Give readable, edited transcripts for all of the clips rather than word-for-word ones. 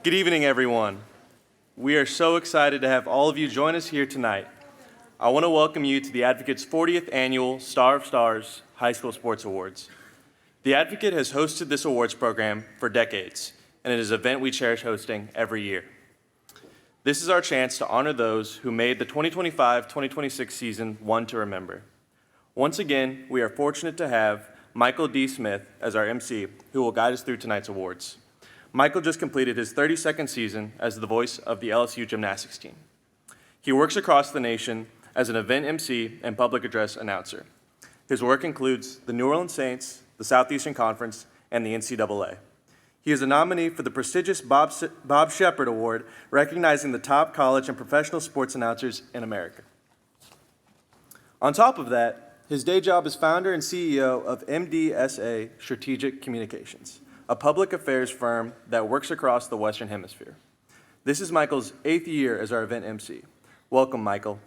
Good evening, everyone. We are so excited to have all of you join us here tonight. I want to welcome you to the Advocate's 40th Annual Star of Stars High School Sports Awards. The Advocate has hosted this awards program for decades, and it is an event we cherish hosting every year. This is our chance to honor those who made the 2025-2026 season one to remember. Once again, we are fortunate to have Michael D. Smith as our MC, who will guide us through tonight's awards. Michael just completed his 32nd season as the voice of the LSU gymnastics team. He works across the nation as an event MC and public address announcer. His work includes the New Orleans Saints, the Southeastern Conference, and the NCAA. He is a nominee for the prestigious Bob Shepard Award, recognizing the top college and professional sports announcers in America. On top of that, his day job is founder and CEO of MDSA Strategic Communications, a public affairs firm that works across the Western Hemisphere. This is Michael's 8th year as our event MC. Welcome, Michael.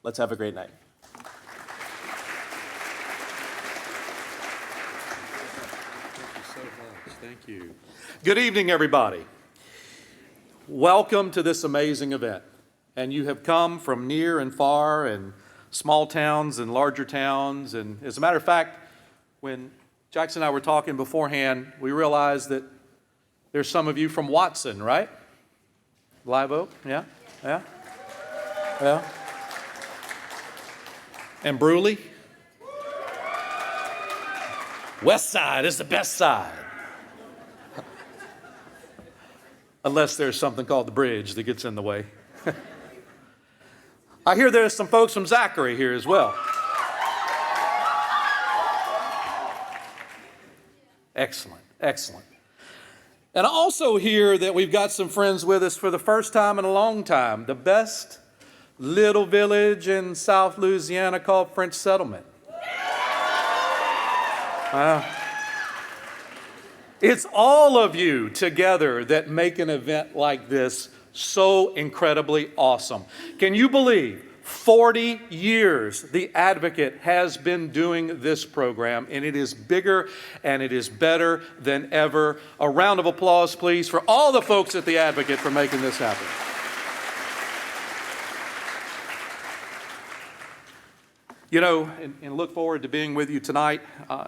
Let's have a great night. Thank you so much. Thank you. Good evening, everybody. Welcome to this amazing event. And you have come from near and far and small towns and larger towns. And as a matter of fact, when Jackson and I were talking beforehand, we realized that there's some of you from Watson, right? Live Oak? Yeah? Yeah? Yeah? And Brewley? West Side is the best side. Unless there's something called the bridge that gets in the way. I hear there's some folks from Zachary here as well. Excellent, excellent. And I also hear that we've got some friends with us for the first time in a long time. The best little village in South Louisiana called French Settlement. It's all of you together that make an event like this so incredibly awesome. Can you believe 40 years the Advocate has been doing this program, and it is bigger and it is better than ever. A round of applause, please, for all the folks at the Advocate for making this happen. You know, and look forward to being with you tonight,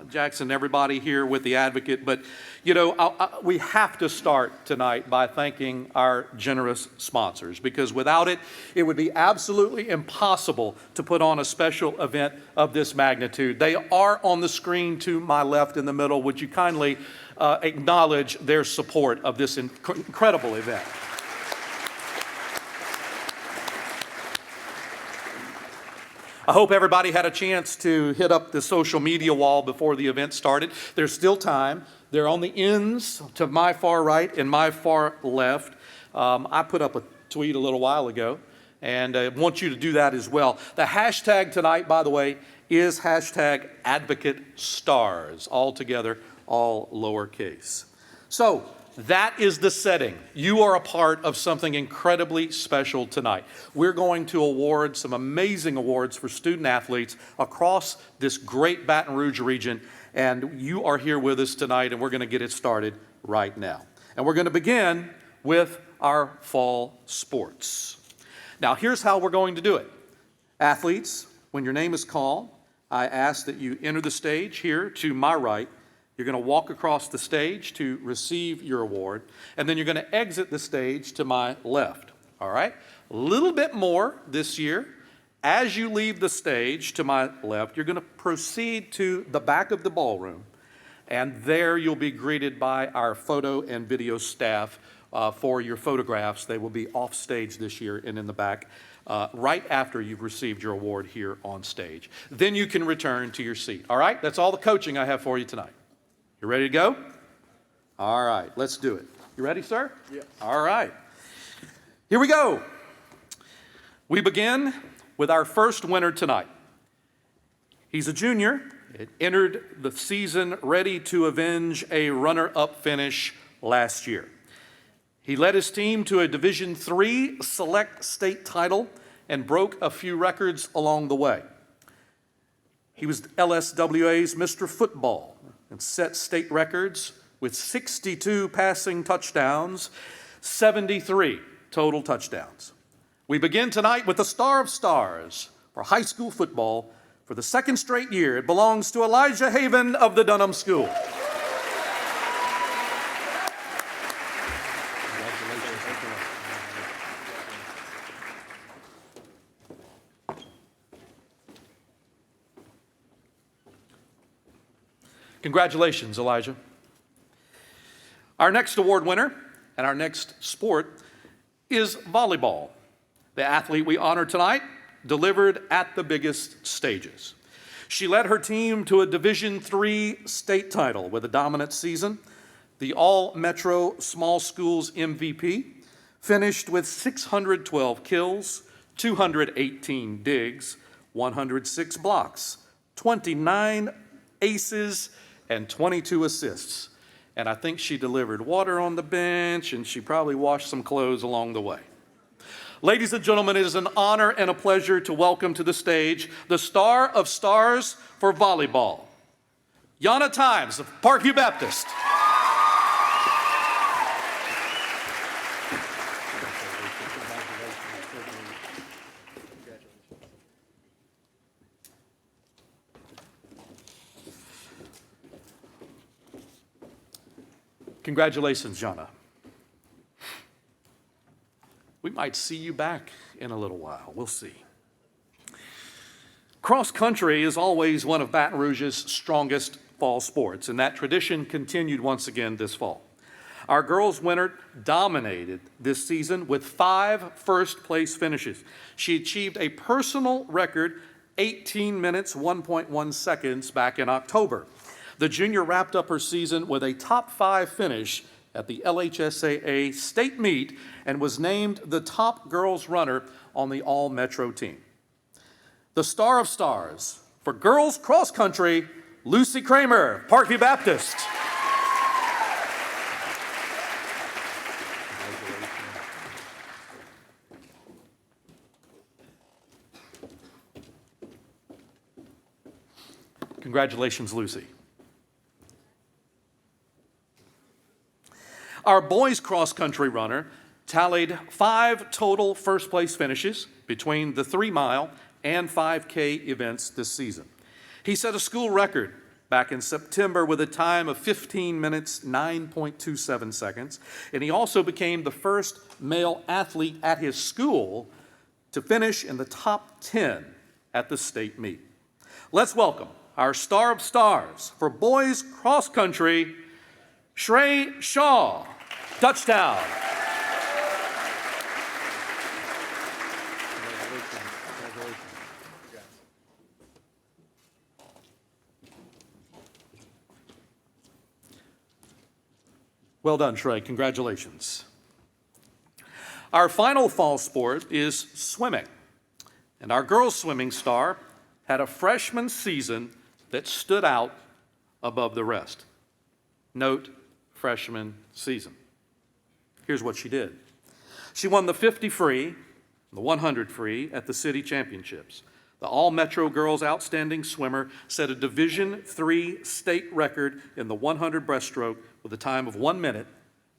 Jackson, everybody here with the Advocate. But, you know, we have to start tonight by thanking our generous sponsors, because without it, it would be absolutely impossible to put on a special event of this magnitude. They are on the screen to my left in the middle. Would you kindly acknowledge their support of this incredible event? I hope everybody had a chance to hit up the social media wall before the event started. There's still time. They're on the ends to my far right and my far left. I put up a tweet a little while ago, and I want you to do that as well. The hashtag tonight, by the way, is hashtag AdvocateStars, all together, all lowercase. So that is the setting. You are a part of something incredibly special tonight. We're going to award some amazing awards for student athletes across this great Baton Rouge region, and you are here with us tonight, and we're going to get it started right now. And we're going to begin with our fall sports. Now, here's how we're going to do it. Athletes, when your name is called, I ask that you enter the stage here to my right. You're going to walk across the stage to receive your award, and then you're going to exit the stage to my left, all right? A little bit more this year. As you leave the stage to my left, you're going to proceed to the back of the ballroom, and there you'll be greeted by our photo and video staff for your photographs. They will be off stage this year and in the back right after you've received your award here on stage. Then you can return to your seat, all right? That's all the coaching I have for you tonight. You ready to go? All right, let's do it. You ready, sir? Yes. All right. Here we go. We begin with our first winner tonight. He's a junior. It entered the season ready to avenge a runner-up finish last year. He led his team to a Division III select state title and broke a few records along the way. He was LSWA's Mr. Football and set state records with 62 passing touchdowns, 73 total touchdowns. We begin tonight with the Star of Stars for high school football. For the second straight year, it belongs to Elijah Haven of the Dunham School. Congratulations, Elijah. Our next award winner and our next sport is volleyball. The athlete we honor tonight delivered at the biggest stages. She led her team to a Division III state title with a dominant season, the All-Metro Small Schools MVP, finished with 612 kills, 218 digs, 106 blocks, 29 aces, and 22 assists. And I think she delivered water on the bench, and she probably washed some clothes along the way. Ladies and gentlemen, it is an honor and a pleasure to welcome to the stage the Star of Stars for volleyball, Yana Times of Parkview Baptist. Congratulations, Jana. We might see you back in a little while. We'll see. Cross country is always one of Baton Rouge's strongest fall sports, and that tradition continued once again this fall. Our girls winner dominated this season with 5 first-place finishes. She achieved a personal record 18 minutes, 1.1 seconds back in October. The junior wrapped up her season with a top 5 finish at the LHSAA state meet and was named the top girls runner on the all-metro team. The Star of Stars for girls cross country, Lucy Kramer, Parkview Baptist. Congratulations, Lucy. Our boys cross-country runner tallied 5 total first-place finishes between the 3-mile and 5K events this season. He set a school record back in September with a time of 15 minutes, 9.27 seconds, and he also became the first male athlete at his school to finish in the top 10 at the state meet. Let's welcome our Star of Stars for boys cross-country, Shrey Shaw, touchdown. Well done, Shrey. Congratulations. Our final fall sport is swimming. And our girls swimming star had a freshman season that stood out above the rest. Note, freshman season. Here's what she did. She won the 50 free, the 100 free at the city championships. The All-Metro Girls Outstanding Swimmer set a Division III state record in the 100 breaststroke with a time of 1 minute,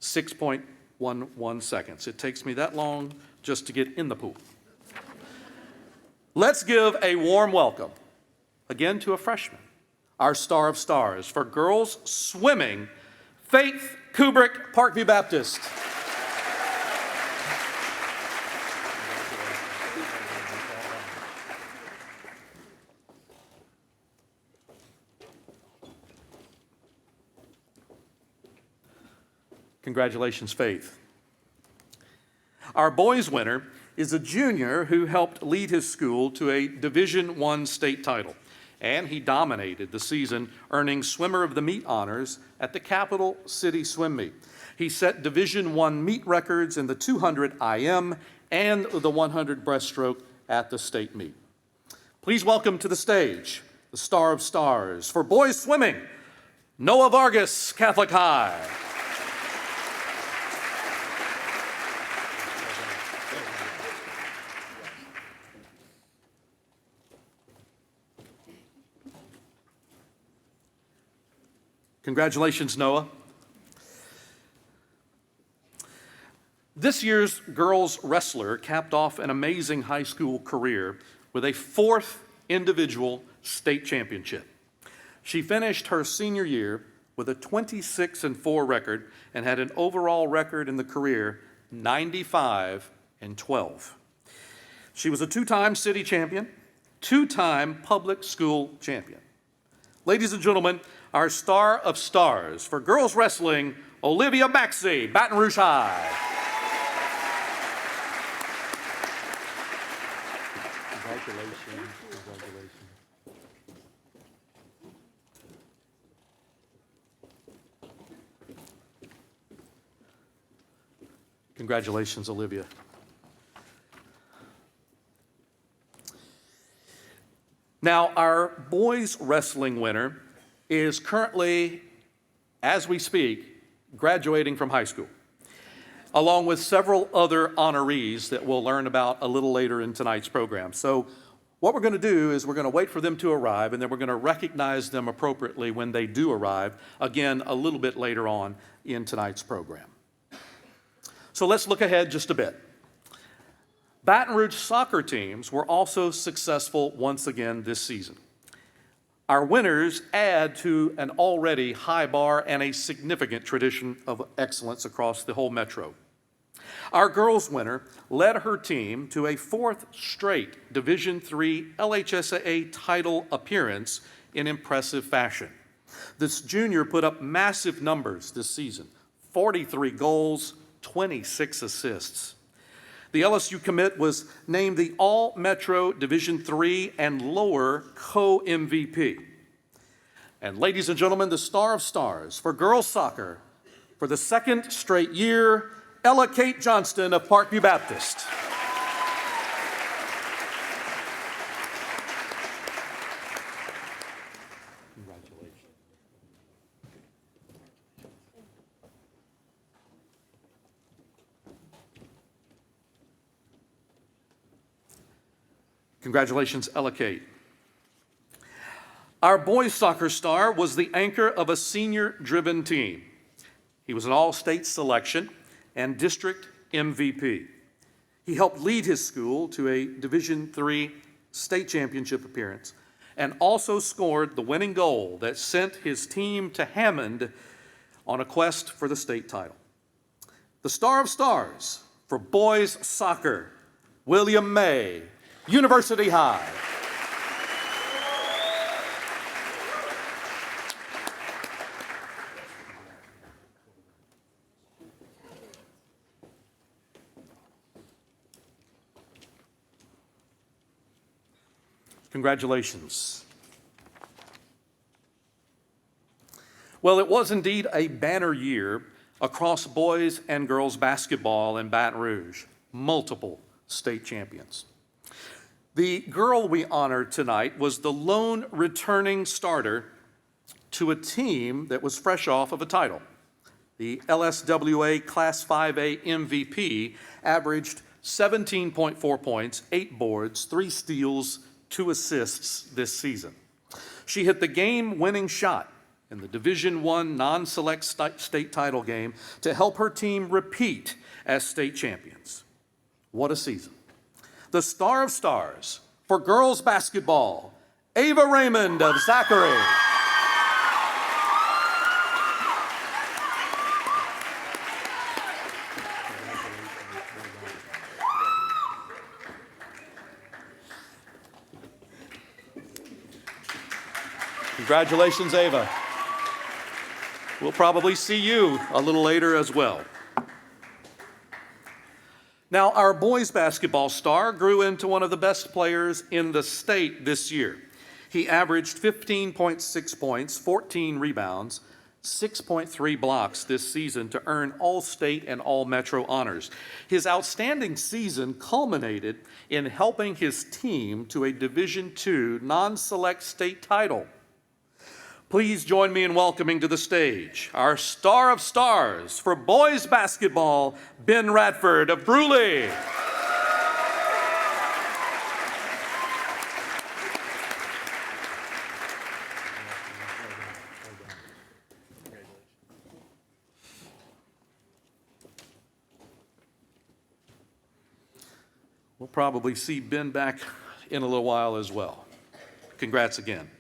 6.11 seconds. It takes me that long just to get in the pool. Let's give a warm welcome again to a freshman, our Star of Stars for girls swimming, Faith Kubrick, Parkview Baptist. Congratulations, Faith. Our boys winner is a junior who helped lead his school to a Division I state title, and he dominated the season, earning Swimmer of the Meet honors at the Capital City Swim Meet. He set Division I meet records in the 200 IM and the 100 breaststroke at the state meet. Please welcome to the stage the Star of Stars for boys swimming, Noah Vargas, Catholic High. Congratulations, Noah. This year's girls wrestler capped off an amazing high school career with a 4th individual state championship. She finished her senior year with a 26-4 record and had an overall record in the career 95-12. She was a 2-time city champion, 2-time public school champion. Ladies and gentlemen, our star of stars for girls wrestling, Olivia Maxey, Baton Rouge High. Congratulations. Congratulations, Olivia. Now, our boys wrestling winner is currently, as we speak, graduating from high school, along with several other honorees that we'll learn about a little later in tonight's program. So what we're going to do is we're going to wait for them to arrive, and then we're going to recognize them appropriately when they do arrive, again, a little bit later on in tonight's program. So let's look ahead just a bit. Baton Rouge soccer teams were also successful once again this season. Our winners add to an already high bar and a significant tradition of excellence across the whole metro. Our girls winner led her team to a 4th straight Division III LHSAA title appearance in impressive fashion. This junior put up massive numbers this season, 43 goals, 26 assists. The LSU commit was named the All-Metro Division III and lower co-MVP. And ladies and gentlemen, the star of stars for girls soccer for the 2nd straight year, Ella Kate Johnston of Parkview Baptist. Congratulations, Ella Kate. Our boys soccer star was the anchor of a senior-driven team. He was an all-state selection and district MVP. He helped lead his school to a Division III state championship appearance and also scored the winning goal that sent his team to Hammond on a quest for the state title. The star of stars for boys soccer, William May, University High. Congratulations. Well, it was indeed a banner year across boys and girls basketball in Baton Rouge, multiple state champions. The girl we honor tonight was the lone returning starter to a team that was fresh off of a title. The LSWA Class 5A MVP averaged 17.4 points, 8 boards, 3 steals, 2 assists this season. She hit the game-winning shot in the Division I non-select state title game to help her team repeat as state champions. What a season. The star of stars for girls basketball, Ava Raymond of Zachary. Congratulations, Ava. We'll probably see you a little later as well. Now, our boys basketball star grew into one of the best players in the state this year. He averaged 15.6 points, 14 rebounds, 6.3 blocks this season to earn All-State and All-Metro honors. His outstanding season culminated in helping his team to a Division II non-select state title. Please join me in welcoming to the stage our star of stars for boys basketball, Ben Radford of Bruley. We'll probably see Ben back in a little while as well. Congrats again.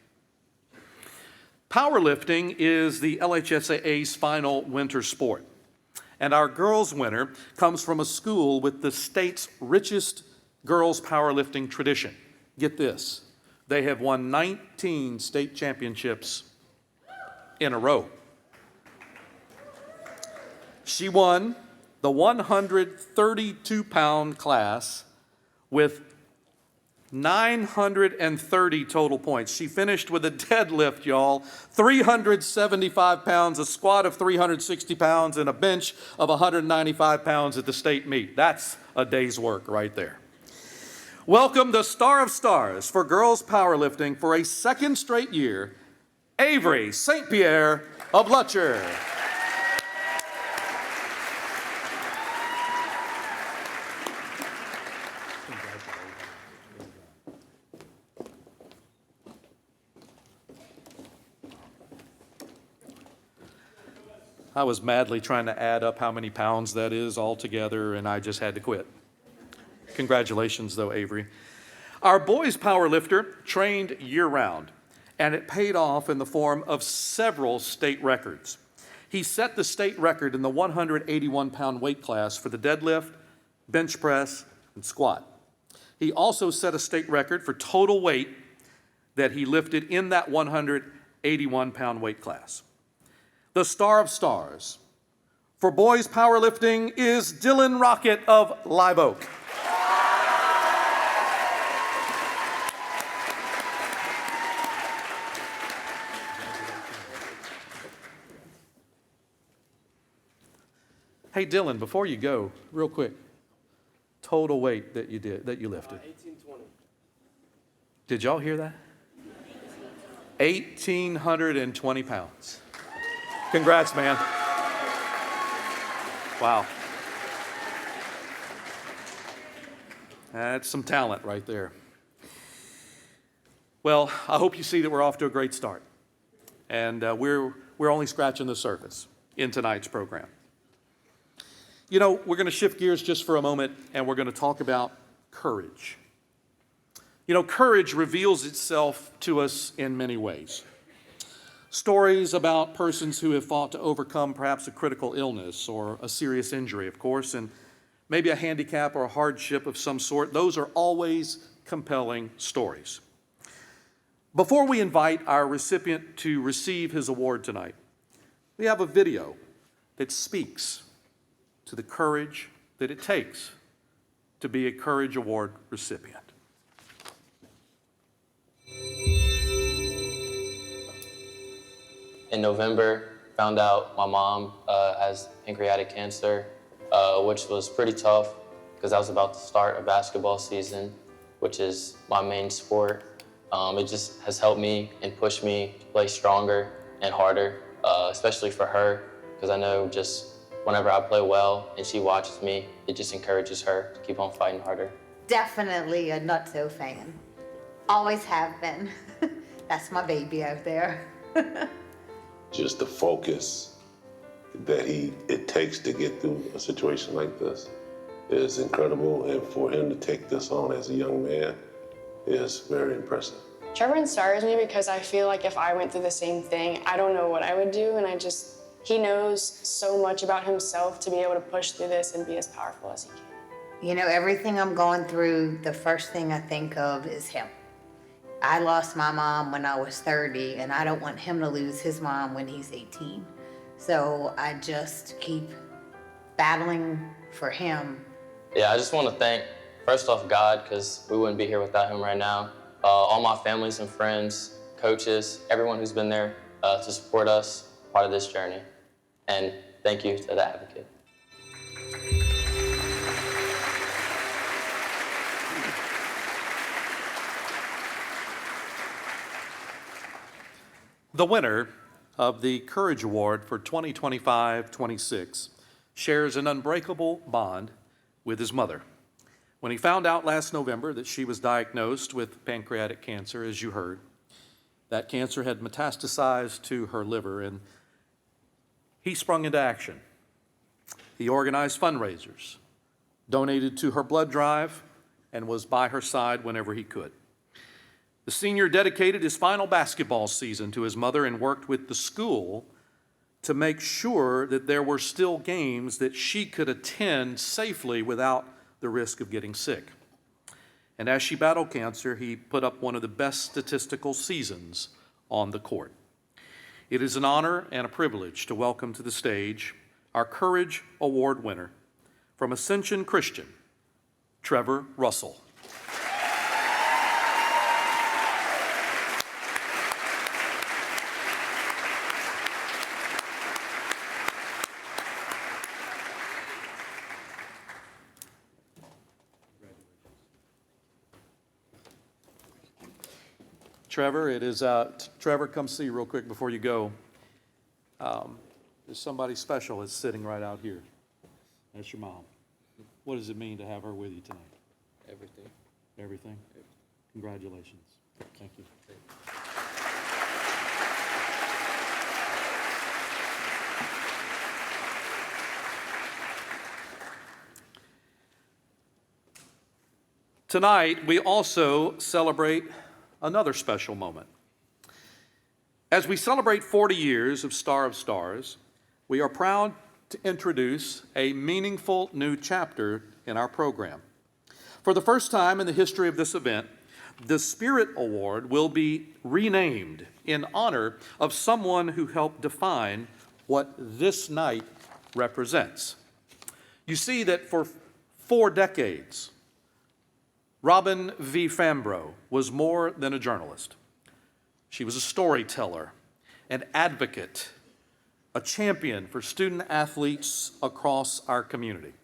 Powerlifting is the LHSAA's final winter sport. And our girls' winner comes from a school with the state's richest girls' powerlifting tradition. Get this, they have won 19 state championships in a row. She won the 132-pound class with 930 total points. She finished with a deadlift, y'all, 375 pounds, a squat of 360 pounds, and a bench of 195 pounds at the state meet. That's a day's work right there. Welcome the Star of Stars for girls powerlifting for a second straight year, Avery St. Pierre of Lutcher. I was madly trying to add up how many pounds that is altogether, and I just had to quit. Congratulations, though, Avery. Our boys powerlifter trained year-round, and it paid off in the form of several state records. He set the state record in the 181-pound weight class for the deadlift, bench press, and squat. He also set a state record for total weight that he lifted in that 181-pound weight class. The Star of Stars for boys powerlifting is Dylan Rocket of Live Oak. Hey Dylan, before you go, real quick, total weight that you lifted. 1820. Did y'all hear that? 1,820 pounds. Congrats, man. Wow. That's some talent right there. Well, I hope you see that we're off to a great start. And we're only scratching the surface in tonight's program. You know, we're going to shift gears just for a moment, and we're going to talk about courage. You know, courage reveals itself to us in many ways. Stories about persons who have fought to overcome perhaps a critical illness or a serious injury, of course, and maybe a handicap or a hardship of some sort. Those are always compelling stories. Before we invite our recipient to receive his award tonight, we have a video that speaks to the courage that it takes to be a Courage Award recipient. In November, found out my mom has pancreatic cancer, which was pretty tough because I was about to start a basketball season, which is my main sport. It just has helped me and pushed me to play stronger and harder, especially for her, because I know just whenever I play well and she watches me, it just encourages her to keep on fighting harder. Definitely a Nutso fan. Always have been. That's my baby out there. Just the focus that it takes to get through a situation like this is incredible, and for him to take this on as a young man is very impressive. Trevor inspires me because I feel like if I went through the same thing, I don't know what I would do, and he knows so much about himself to be able to push through this and be as powerful as he can. You know, everything I'm going through, the first thing I think of is him. I lost my mom when I was 30, and I don't want him to lose his mom when he's 18. So I just keep battling for him. Yeah, I just want to thank, first off, God, because we wouldn't be here without him right now. All my families and friends, coaches, everyone who's been there to support us, part of this journey. And thank you to the Advocate. The winner of the Courage Award for 2025-26 shares an unbreakable bond with his mother. When he found out last November that she was diagnosed with pancreatic cancer, as you heard, that cancer had metastasized to her liver, and he sprung into action. He organized fundraisers, donated to her blood drive, and was by her side whenever he could. The senior dedicated his final basketball season to his mother and worked with the school to make sure that there were still games that she could attend safely without the risk of getting sick. And as she battled cancer, he put up one of the best statistical seasons on the court. It is an honor and a privilege to welcome to the stage our Courage Award winner from Ascension Christian, Trevor Russell. Trevor, Trevor, come see real quick before you go. There's somebody special that's sitting right out here. That's your mom. What does it mean to have her with you tonight? Everything. Everything? Congratulations. Thank you. Tonight, we also celebrate another special moment. As we celebrate 40 years of Star of Stars, we are proud to introduce a meaningful new chapter in our program. For the first time in the history of this event, the Spirit Award will be renamed in honor of someone who helped define what this night represents. You see that for 4 decades, Robin V. Fambro was more than a journalist. She was a storyteller, an advocate, a champion for student athletes across our community.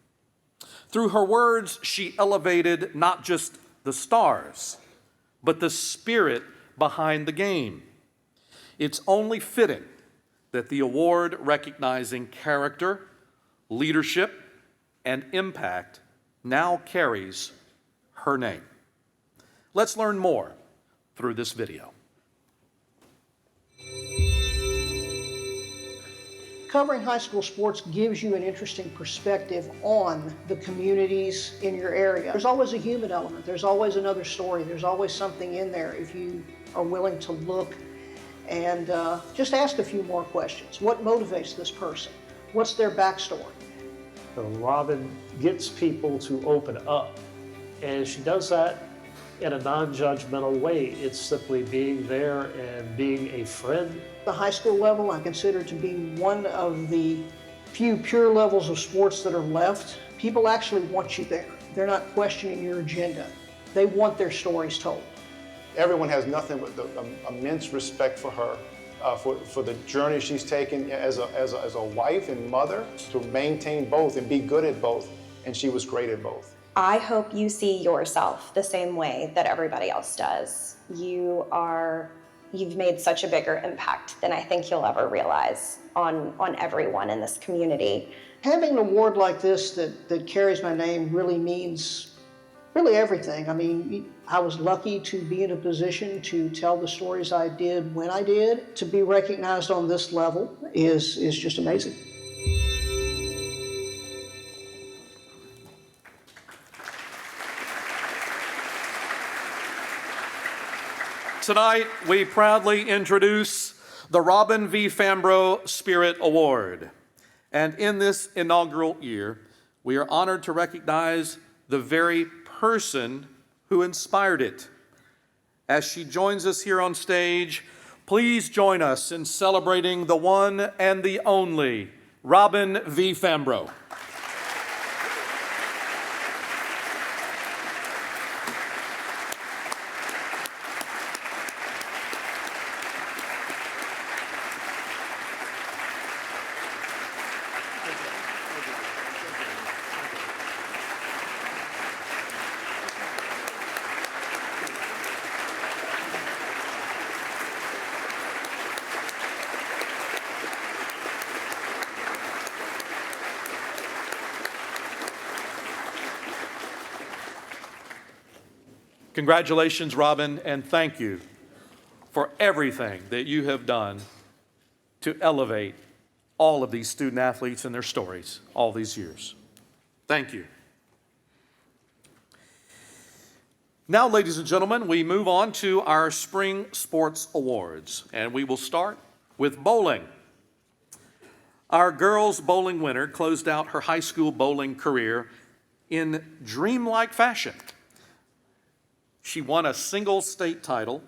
Through her words, she elevated not just the stars, but the spirit behind the game. It's only fitting that the award recognizing character, leadership, and impact now carries her name. Let's learn more through this video. Covering high school sports gives you an interesting perspective on the communities in your area. There's always a human element. There's always another story. There's always something in there if you are willing to look and just ask a few more questions. What motivates this person? What's their backstory? So Robin gets people to open up, and she does that in a non-judgmental way. It's simply being there and being a friend. The high school level I consider to be one of the few pure levels of sports that are left. People actually want you there. They're not questioning your agenda. They want their stories told. Everyone has nothing but immense respect for her, for the journey she's taken as a wife and mother to maintain both and be good at both, and she was great at both. I hope you see yourself the same way that everybody else does. You've made such a bigger impact than I think you'll ever realize on everyone in this community. Having an award like this that carries my name really means everything. I mean, I was lucky to be in a position to tell the stories I did when I did. To be recognized on this level is just amazing. Tonight, we proudly introduce the Robin V. Fambro Spirit Award. And in this inaugural year, we are honored to recognize the very person who inspired it. As she joins us here on stage, please join us in celebrating the one and the only Robin V. Fambro. Congratulations, Robin, and thank you for everything that you have done to elevate all of these student athletes and their stories all these years. Thank you. Now, ladies and gentlemen, we move on to our Spring Sports Awards, and we will start with bowling. Our girls bowling winner closed out her high school bowling career in dreamlike fashion. She won a single state title.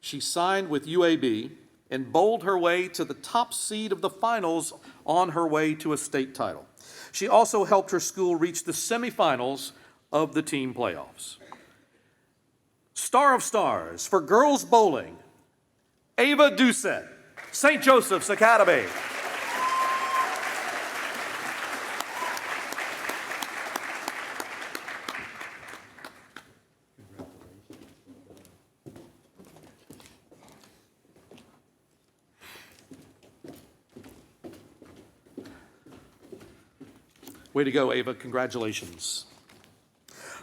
She signed with UAB and bowled her way to the top seed of the finals on her way to a state title. She also helped her school reach the semifinals of the team playoffs. Star of Stars for girls bowling, Ava Doucette, St. Joseph's Academy. Way to go, Ava. Congratulations.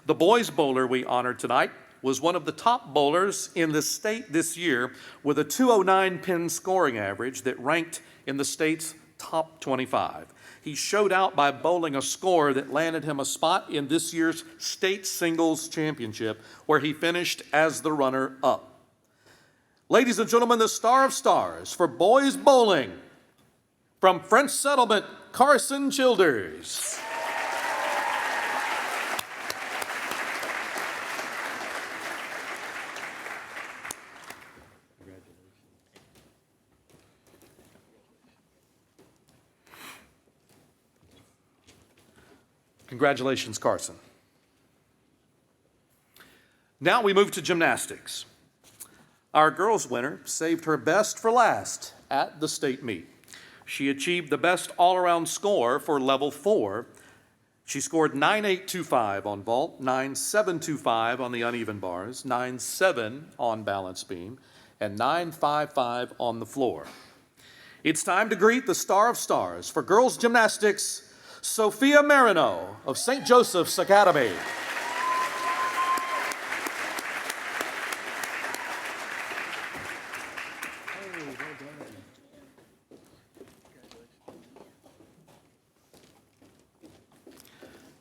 The boys bowler we honored tonight was one of the top bowlers in the state this year with a 209 pin scoring average that ranked in the state's top 25. He showed out by bowling a score that landed him a spot in this year's state singles championship, where he finished as the runner-up. Ladies and gentlemen, the Star of Stars for boys bowling from French Settlement, Carson Childers. Congratulations, Carson. Now we move to gymnastics. Our girls winner saved her best for last at the state meet. She achieved the best all-around score for level 4. She scored 9.825 on vault, 9.725 on the uneven bars, 9.7 on balance beam, and 9.55 on the floor. It's time to greet the Star of Stars for girls gymnastics, Sophia Marino of St. Joseph's Academy.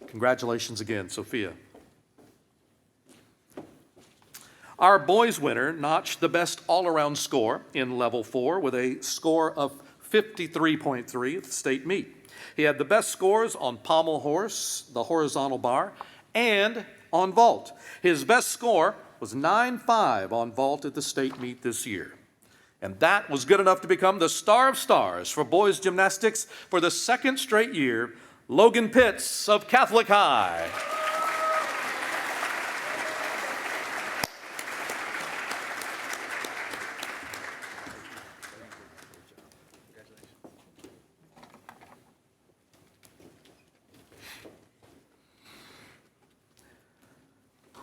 Congratulations again, Sophia. Our boys winner notched the best all-around score in level 4 with a score of 53.3 at the state meet. He had the best scores on pommel horse, the horizontal bar, and on vault. His best score was 9.5 on vault at the state meet this year. And that was good enough to become the Star of Stars for boys gymnastics for the second straight year, Logan Pitts of Catholic High.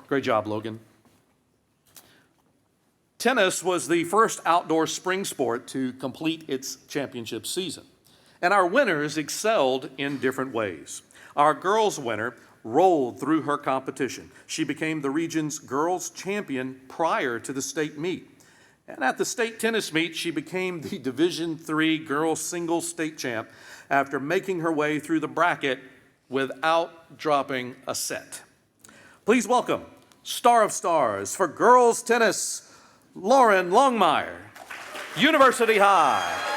Great job, Logan. Tennis was the first outdoor spring sport to complete its championship season, and our winners excelled in different ways. Our girls winner rolled through her competition. She became the region's girls champion prior to the state meet. And at the state tennis meet, she became the Division III girls singles state champ after making her way through the bracket without dropping a set. Please welcome Star of Stars for girls tennis, Lauren Longmire, University High.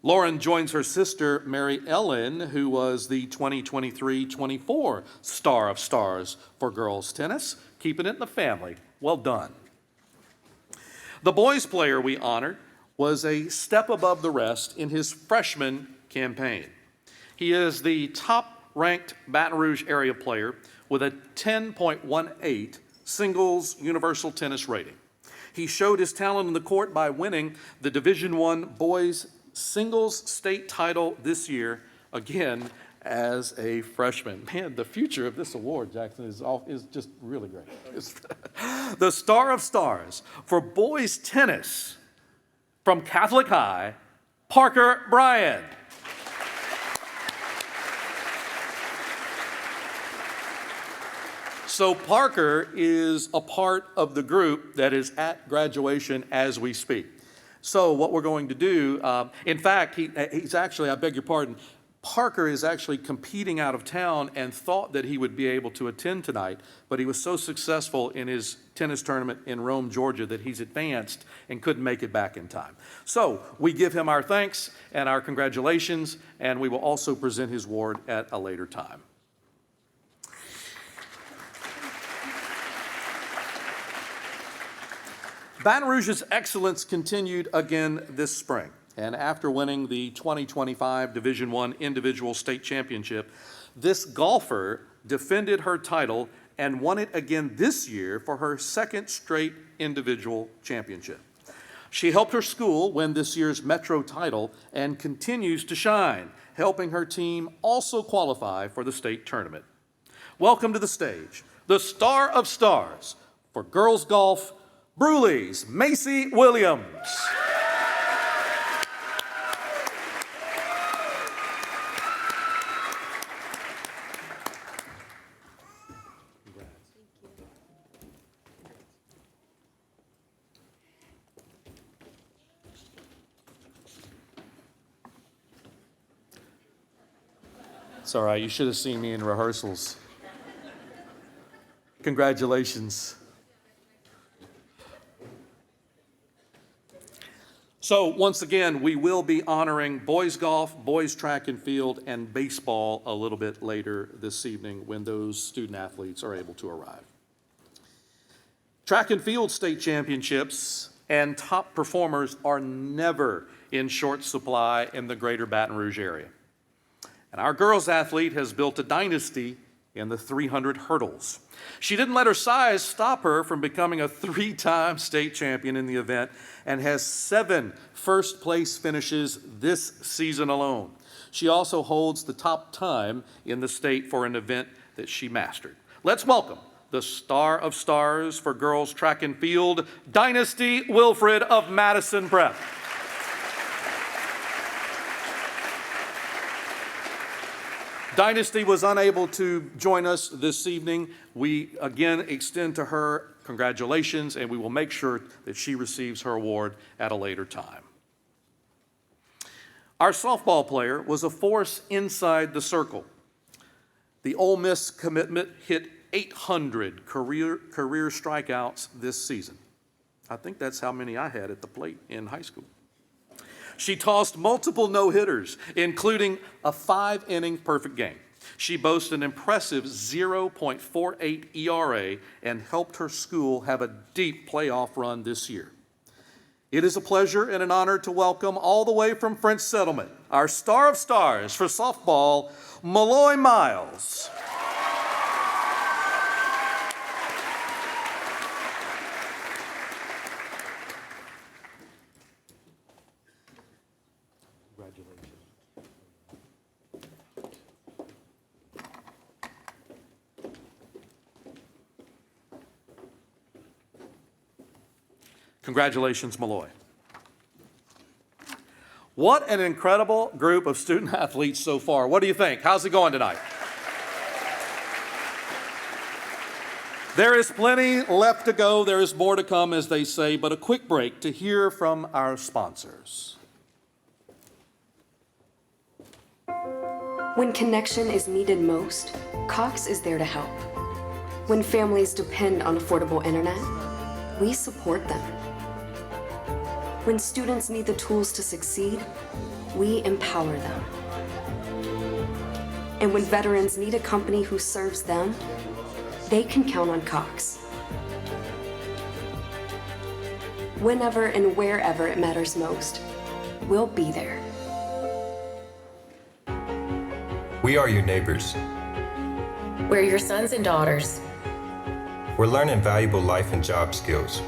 Lauren joins her sister, Mary Ellen, who was the 2023-24 Star of Stars for girls tennis, keeping it in the family. Well done. The boys player we honored was a step above the rest in his freshman campaign. He is the top-ranked Baton Rouge area player with a 10.18 singles universal tennis rating. He showed his talent in the court by winning the Division I boys singles state title this year, again, as a freshman. Man, the future of this award, Jackson, is just really great. The Star of Stars for boys tennis from Catholic High, Parker Bryan. So Parker is a part of the group that is at graduation as we speak. So what we're going to do, in fact, he's actually, I beg your pardon, Parker is actually competing out of town and thought that he would be able to attend tonight, but he was so successful in his tennis tournament in Rome, Georgia, that he's advanced and couldn't make it back in time. So we give him our thanks and our congratulations, and we will also present his award at a later time. Baton Rouge's excellence continued again this spring. And after winning the 2025 Division I Individual State Championship, this golfer defended her title and won it again this year for her second straight individual championship. She helped her school win this year's Metro title and continues to shine, helping her team also qualify for the state tournament. Welcome to the stage, the star of stars for girls golf, Brewley's Macy Williams. It's all right, you should have seen me in rehearsals. Congratulations. So once again, we will be honoring boys golf, boys track and field, and baseball a little bit later this evening when those student athletes are able to arrive. Track and field state championships and top performers are never in short supply in the greater Baton Rouge area. And our girls athlete has built a dynasty in the 300 hurdles. She didn't let her size stop her from becoming a 3-time state champion in the event and has 7 first-place finishes this season alone. She also holds the top time in the state for an event that she mastered. Let's welcome the star of stars for girls track and field, Dynasty Wilfred of Madison Prep. Dynasty was unable to join us this evening. We again extend to her congratulations, and we will make sure that she receives her award at a later time. Our softball player was a force inside the circle. The Ole Miss commitment hit 800 career strikeouts this season. I think that's how many I had at the plate in high school. She tossed multiple no-hitters, including a 5-inning perfect game. She boasts an impressive 0.48 ERA and helped her school have a deep playoff run this year. It is a pleasure and an honor to welcome all the way from French Settlement, our star of stars for softball, Malloy Miles. Congratulations, Malloy. What an incredible group of student athletes so far. What do you think? How's it going tonight? There is plenty left to go. There is more to come, as they say, but a quick break to hear from our sponsors. When connection is needed most, Cox is there to help. When families depend on affordable internet, we support them. When students need the tools to succeed, we empower them. And when veterans need a company who serves them, they can count on Cox. Whenever and wherever it matters most, we'll be there. We are your neighbors. We're your sons and daughters. We're learning valuable life and job skills.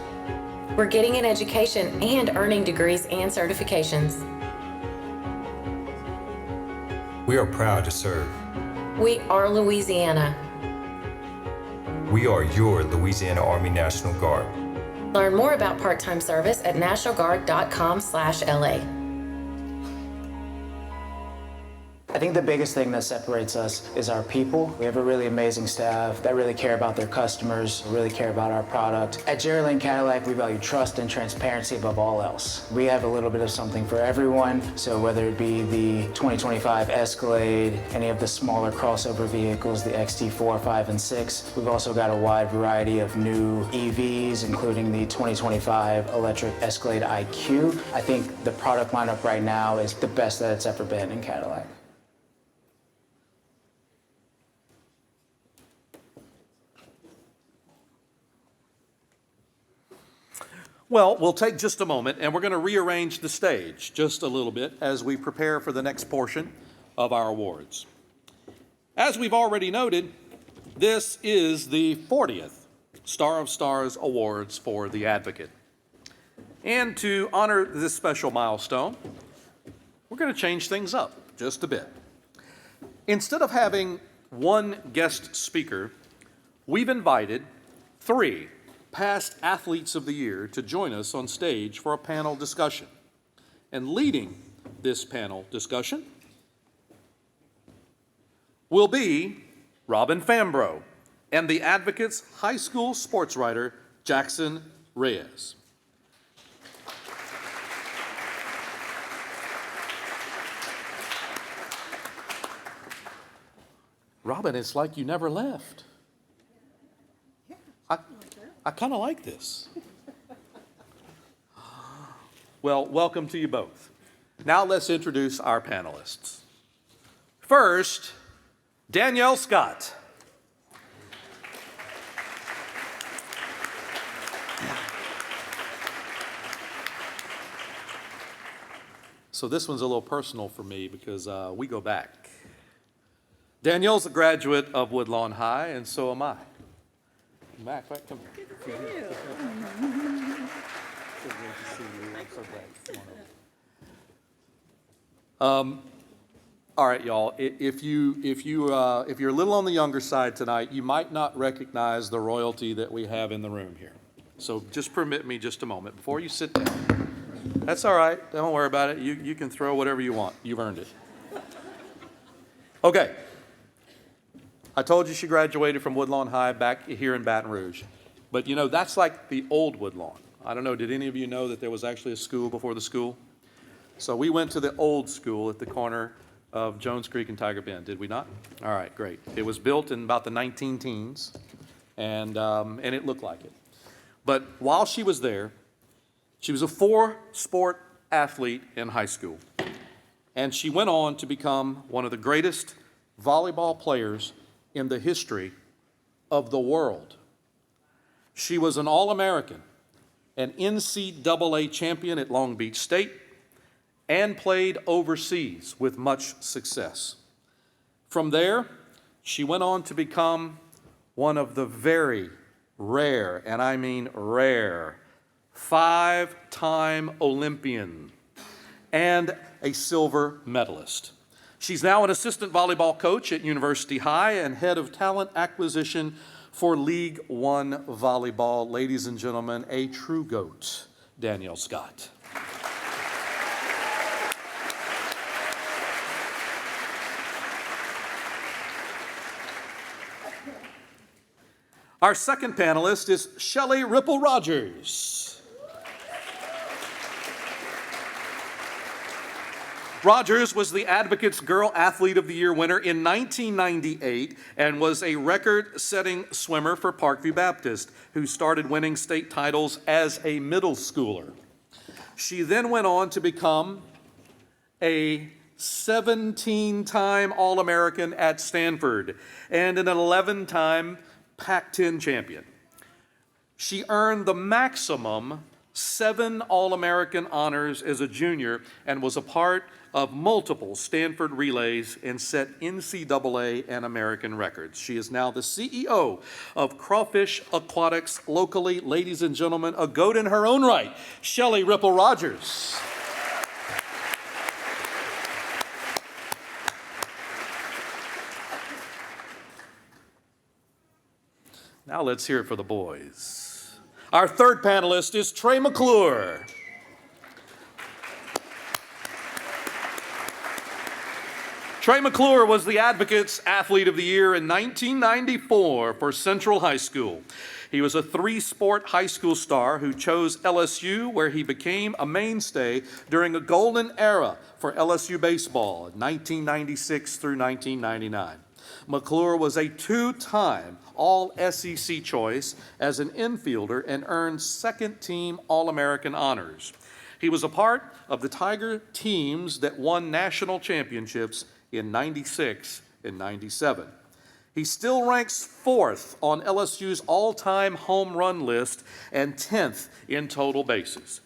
We're getting an education and earning degrees and certifications. We are proud to serve. We are Louisiana. We are your Louisiana Army National Guard. Learn more about part-time service at nationalguard.com/LA. I think the biggest thing that separates us is our people. We have a really amazing staff that really care about their customers, really care about our product. At Jerry Lane Cadillac, we value trust and transparency above all else. We have a little bit of something for everyone. So whether it be the 2025 Escalade, any of the smaller crossover vehicles, the XT4, 5, and 6, we've also got a wide variety of new EVs, including the 2025 electric Escalade IQ. I think the product lineup right now is the best that it's ever been in Cadillac. Well, we'll take just a moment and we're going to rearrange the stage just a little bit as we prepare for the next portion of our awards. As we've already noted, this is the 40th Star of Stars Awards for the Advocate. And to honor this special milestone, we're going to change things up just a bit. Instead of having one guest speaker, we've invited 3 past athletes of the year to join us on stage for a panel discussion. And leading this panel discussion will be Robin Fambro and the Advocate's high school sports writer, Jackson Reyes. Robin, it's like you never left. I kind of like this. Well, welcome to you both. Now let's introduce our panelists. First, Danielle Scott. So this one's a little personal for me because we go back. Danielle's a graduate of Woodlawn High, and so am I. Mac, right? Come here. Good to see you. So great to see you. I'm so glad. Come on over. All right, y'all. If you're a little on the younger side tonight, you might not recognize the royalty that we have in the room here. So just permit me just a moment before you sit down. That's all right. Don't worry about it. You can throw whatever you want. You've earned it. Okay. I told you she graduated from Woodlawn High back here in Baton Rouge. But you know, that's like the old Woodlawn. I don't know, did any of you know that there was actually a school before the school? So we went to the old school at the corner of Jones Creek and Tiger Bend, did we not? All right, great. It was built in about the 19-teens, and it looked like it. But while she was there, she was a 4-sport athlete in high school. And she went on to become one of the greatest volleyball players in the history of the world. She was an All-American, an NCAA champion at Long Beach State, and played overseas with much success. From there, she went on to become one of the very rare, and I mean rare, 5-time Olympian and a silver medalist. She's now an assistant volleyball coach at University High and head of talent acquisition for League One volleyball. Ladies and gentlemen, a true GOAT, Danielle Scott. Our second panelist is Shelley Ripple Rogers. Rogers was the Advocate's Girl Athlete of the Year winner in 1998 and was a record-setting swimmer for Parkview Baptist, who started winning state titles as a middle schooler. She then went on to become a 17-time All-American at Stanford and an 11-time Pac-10 champion. She earned the maximum 7 All-American honors as a junior and was a part of multiple Stanford relays and set NCAA and American records. She is now the CEO of Crawfish Aquatics locally. Ladies and gentlemen, a GOAT in her own right, Shelley Ripple Rogers. Now let's hear it for the boys. Our third panelist is Trey McClure. Trey McClure was the Advocates Athlete of the Year in 1994 for Central High School. He was a three-sport high school star who chose LSU, where he became a mainstay during a golden era for LSU baseball in 1996 through 1999. McClure was a two-time All-SEC choice as an infielder and earned second-team All-American honors. He was a part of the Tiger teams that won national championships in 96 and 97. He still ranks fourth on LSU's all-time home run list and 10th in total bases.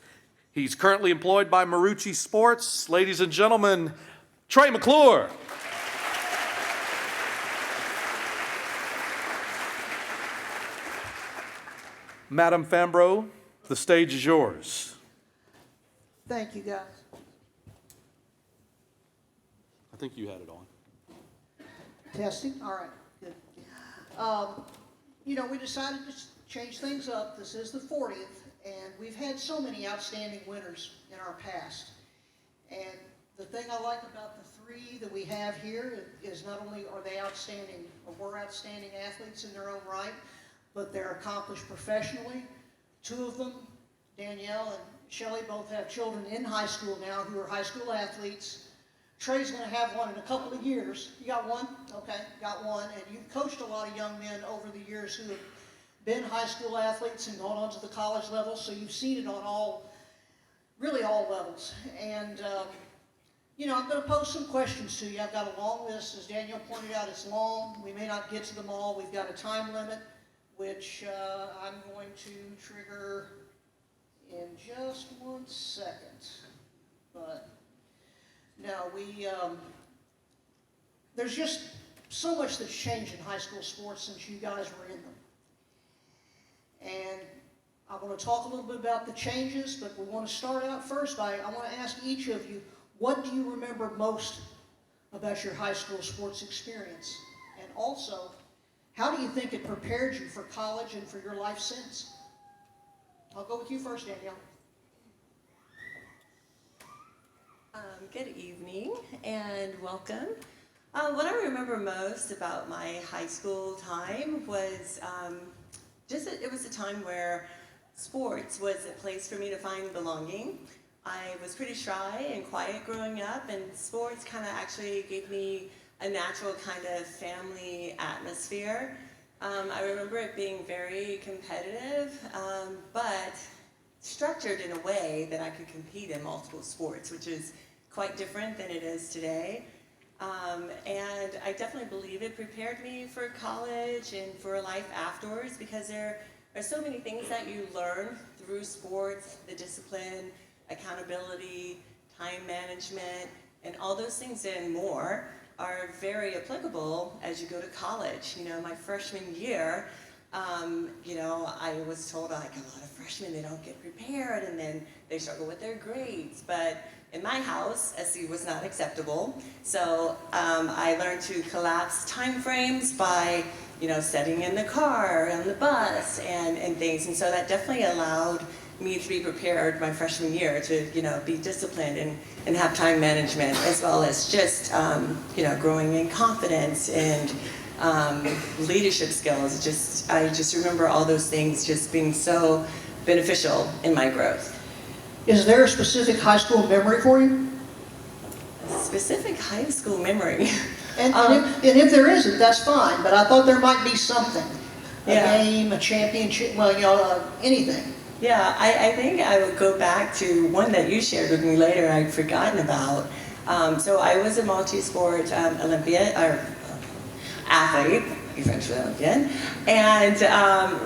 He's currently employed by Marucci Sports. Ladies and gentlemen, Trey McClure. Madam Fambro, the stage is yours. Thank you, guys. I think you had it on. Testing? All right, good. You know, we decided to change things up. This is the 40th, and we've had so many outstanding winners in our past. And the thing I like about the three that we have here is not only are they outstanding, or were outstanding athletes in their own right, but they're accomplished professionally. Two of them, Danielle and Shelley, both have children in high school now who are high school athletes. Trey's going to have one in a couple of years. You got one? Okay, got one. And you've coached a lot of young men over the years who have been high school athletes and gone on to the college level, so you've seen it on really all levels. And, you know, I'm going to pose some questions to you. I've got a long list. As Danielle pointed out, it's long. We may not get to them all. We've got a time limit, which I'm going to trigger in just 1 second. But no, there's just so much that's changed in high school sports since you guys were in them. And I want to talk a little bit about the changes, but we want to start out first I want to ask each of you, what do you remember most about your high school sports experience? And also, how do you think it prepared you for college and for your life since? I'll go with you first, Danielle. Good evening and welcome. What I remember most about my high school time was it was a time where sports was a place for me to find belonging. I was pretty shy and quiet growing up, and sports kind of actually gave me a natural kind of family atmosphere. I remember it being very competitive, but structured in a way that I could compete in multiple sports, which is quite different than it is today. And I definitely believe it prepared me for college and for life afterwards, because there are so many things that you learn through sports, the discipline, accountability, time management, and all those things and more are very applicable as you go to college. You know, my freshman year, you know, I was told like a lot of freshmen, they don't get prepared and then they struggle with their grades. But in my house, SC was not acceptable. So I learned to collapse time frames by, you know, sitting in the car, on the bus, and things. And so that definitely allowed me to be prepared my freshman year to, you know, be disciplined and have time management, as well as just, you know, growing in confidence and leadership skills. I just remember all those things just being so beneficial in my growth. Is there a specific high school memory for you? A specific high school memory? And if there isn't, that's fine, but I thought there might be something. A game, a championship, well, you know, anything. Yeah, I think I would go back to one that you shared with me later I'd forgotten about. So I was a multi-sport Olympian, or athlete, eventually Olympian, and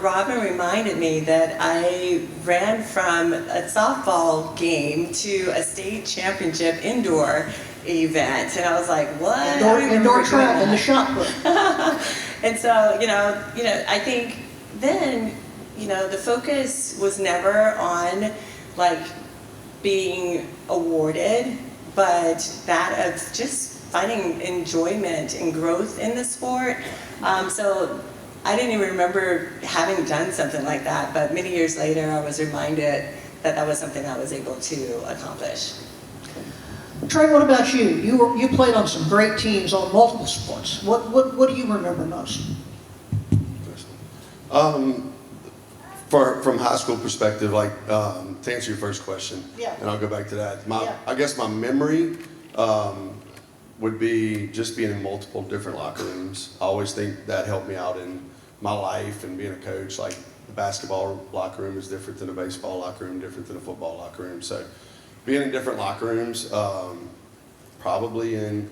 Robin reminded me that I ran from a softball game to a state championship indoor event, and I was like, what? Indoor track and the shot put. And so, you know, I think then, you know, the focus was never on like being awarded, but that of just finding enjoyment and growth in the sport. So I didn't even remember having done something like that, but many years later I was reminded that that was something I was able to accomplish. Trey, what about you? You played on some great teams on multiple sports. What do you remember most? From high school perspective, like to answer your first question, Yeah. and I'll go back to that. Yeah. I guess my memory would be just being in multiple different locker rooms. I always think that helped me out in my life and being a coach. Like the basketball locker room is different than a baseball locker room, different than a football locker room. So being in different locker rooms, probably in